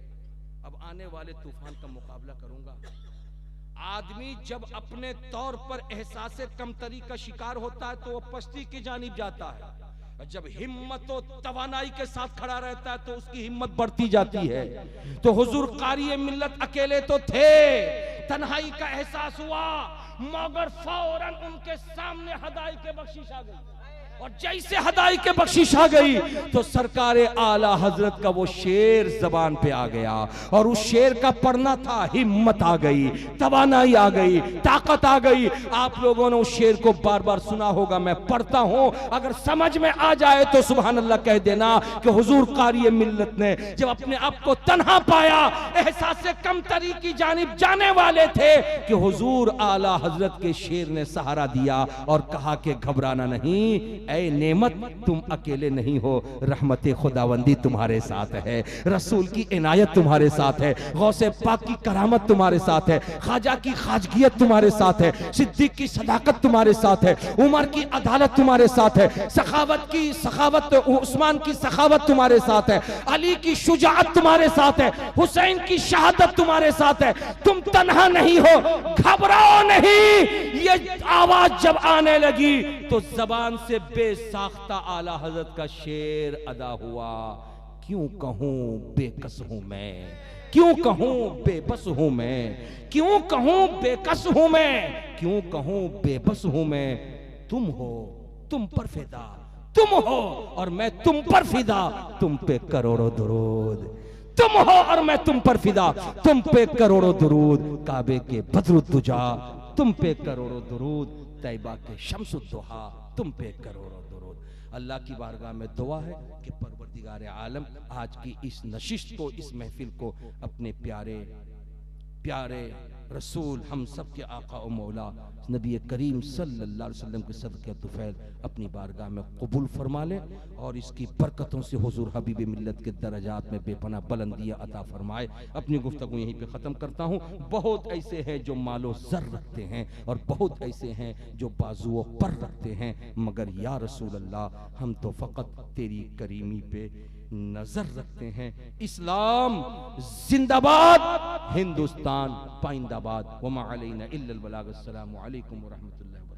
अब आने वाले तूफान का मुकाबला करूंगा। आदमी जब अपने तौर पर एहसास कमतरी का शिकार होता है तो वो पस्ती की जानिब जाता है, जब हिम्मत और तवानाई के साथ खड़ा रहता है तो उसकी हिम्मत बढ़ती जाती है। तो हुजूर कारी मिल्लत अकेले तो थे, तन्हाई का एहसास हुआ, मगर फौरन उनके सामने हदाई के बख्शिश आ गई, और जैसे हदाई के बख्शिश आ गई तो सरकार आला हजरत का वो शेर जबान पे आ गया, और उस शेर का पढ़ना था हिम्मत आ गई, तवानाई आ गई, ताकत आ गई। आप लोगों ने उस शेर को बार बार सुना होगा, मैं पढ़ता हूं, अगर समझ में आ जाए तो सुभान अल्लाह कह देना कि हुजूर कारी मिल्लत ने जब अपने आप को तन्हा पाया, एहसास कमतरी की जानिब जाने वाले थे, कि हुजूर आला हजरत के शेर ने सहारा दिया और कहा कि घबराना नहीं, ऐ नेमत तुम अकेले नहीं हो, रहमत खुदावंदी तुम्हारे साथ है, रसूल की इनायत तुम्हारे साथ है, गौसे पाक की करामत तुम्हारे साथ है, ख्वाजा की खाजगियत तुम्हारे साथ है, सिद्दीक की सदाकत तुम्हारे साथ है, उमर की अदालत तुम्हारे साथ है, सखावत उस्मान की सखावत तुम्हारे साथ है, अली की शुजाअत तुम्हारे साथ है, हुसैन की शहादत तुम्हारे साथ है। तुम तन्हा नहीं हो, घबराओ नहीं। ये आवाज जब आने लगी तो जबान से बेसाख्ता आला हजरत का शेर अदा हुआ, क्यों कहूं बेकस हूं मैं, क्यों कहूं बेबस हूं मैं, क्यों कहूं बेकस हूं मैं, क्यों कहूं बेबस हूं मैं। तुम हो तुम पर फिदा, तुम हो और मैं तुम पर फिदा, तुम पे करोड़ों दुरूद। तुम हो और मैं तुम पर फिदा, तुम पे करोड़ों दुरूद। काबे के बदरुद्दुजा तुम पे करोड़ों दुरूद, तैबा के शम्सुद्दुहा तुम पे करोड़ों दुरूद। अल्लाह की बारगाह में दुआ है कि परवरदिगार आलम आज की इस नशिस्त को, इस महफिल को अपने प्यारे प्यारे रसूल हम सब के आका और मौला नबी करीम सल्लल्लाहु अलैहि वसल्लम के सदक़े तुफ़ैल अपनी बारगाह में कबूल फरमा ले और इसकी बरकतों से हुजूर हबीब मिल्लत के दर्जात में बेपनाह बुलंदियाँ अता फरमाए। अपनी गुफ्तगू यहीं पे ख़त्म करता हूँ। बहुत ऐसे हैं जो मालो ज़र रखते हैं और बहुत ऐसे हैं जो बाजुओं पर रखते हैं, मगर या रसूल अल्लाह हम तो फ़कत तेरी करीमी पे नजर रखते हैं। इस्लाम जिंदाबाद, हिंदुस्तान पाइंदाबाद। वमा अलैना इल्लल बलाग। अस्सलामु अलैकुम व रहमतुल्लाहि।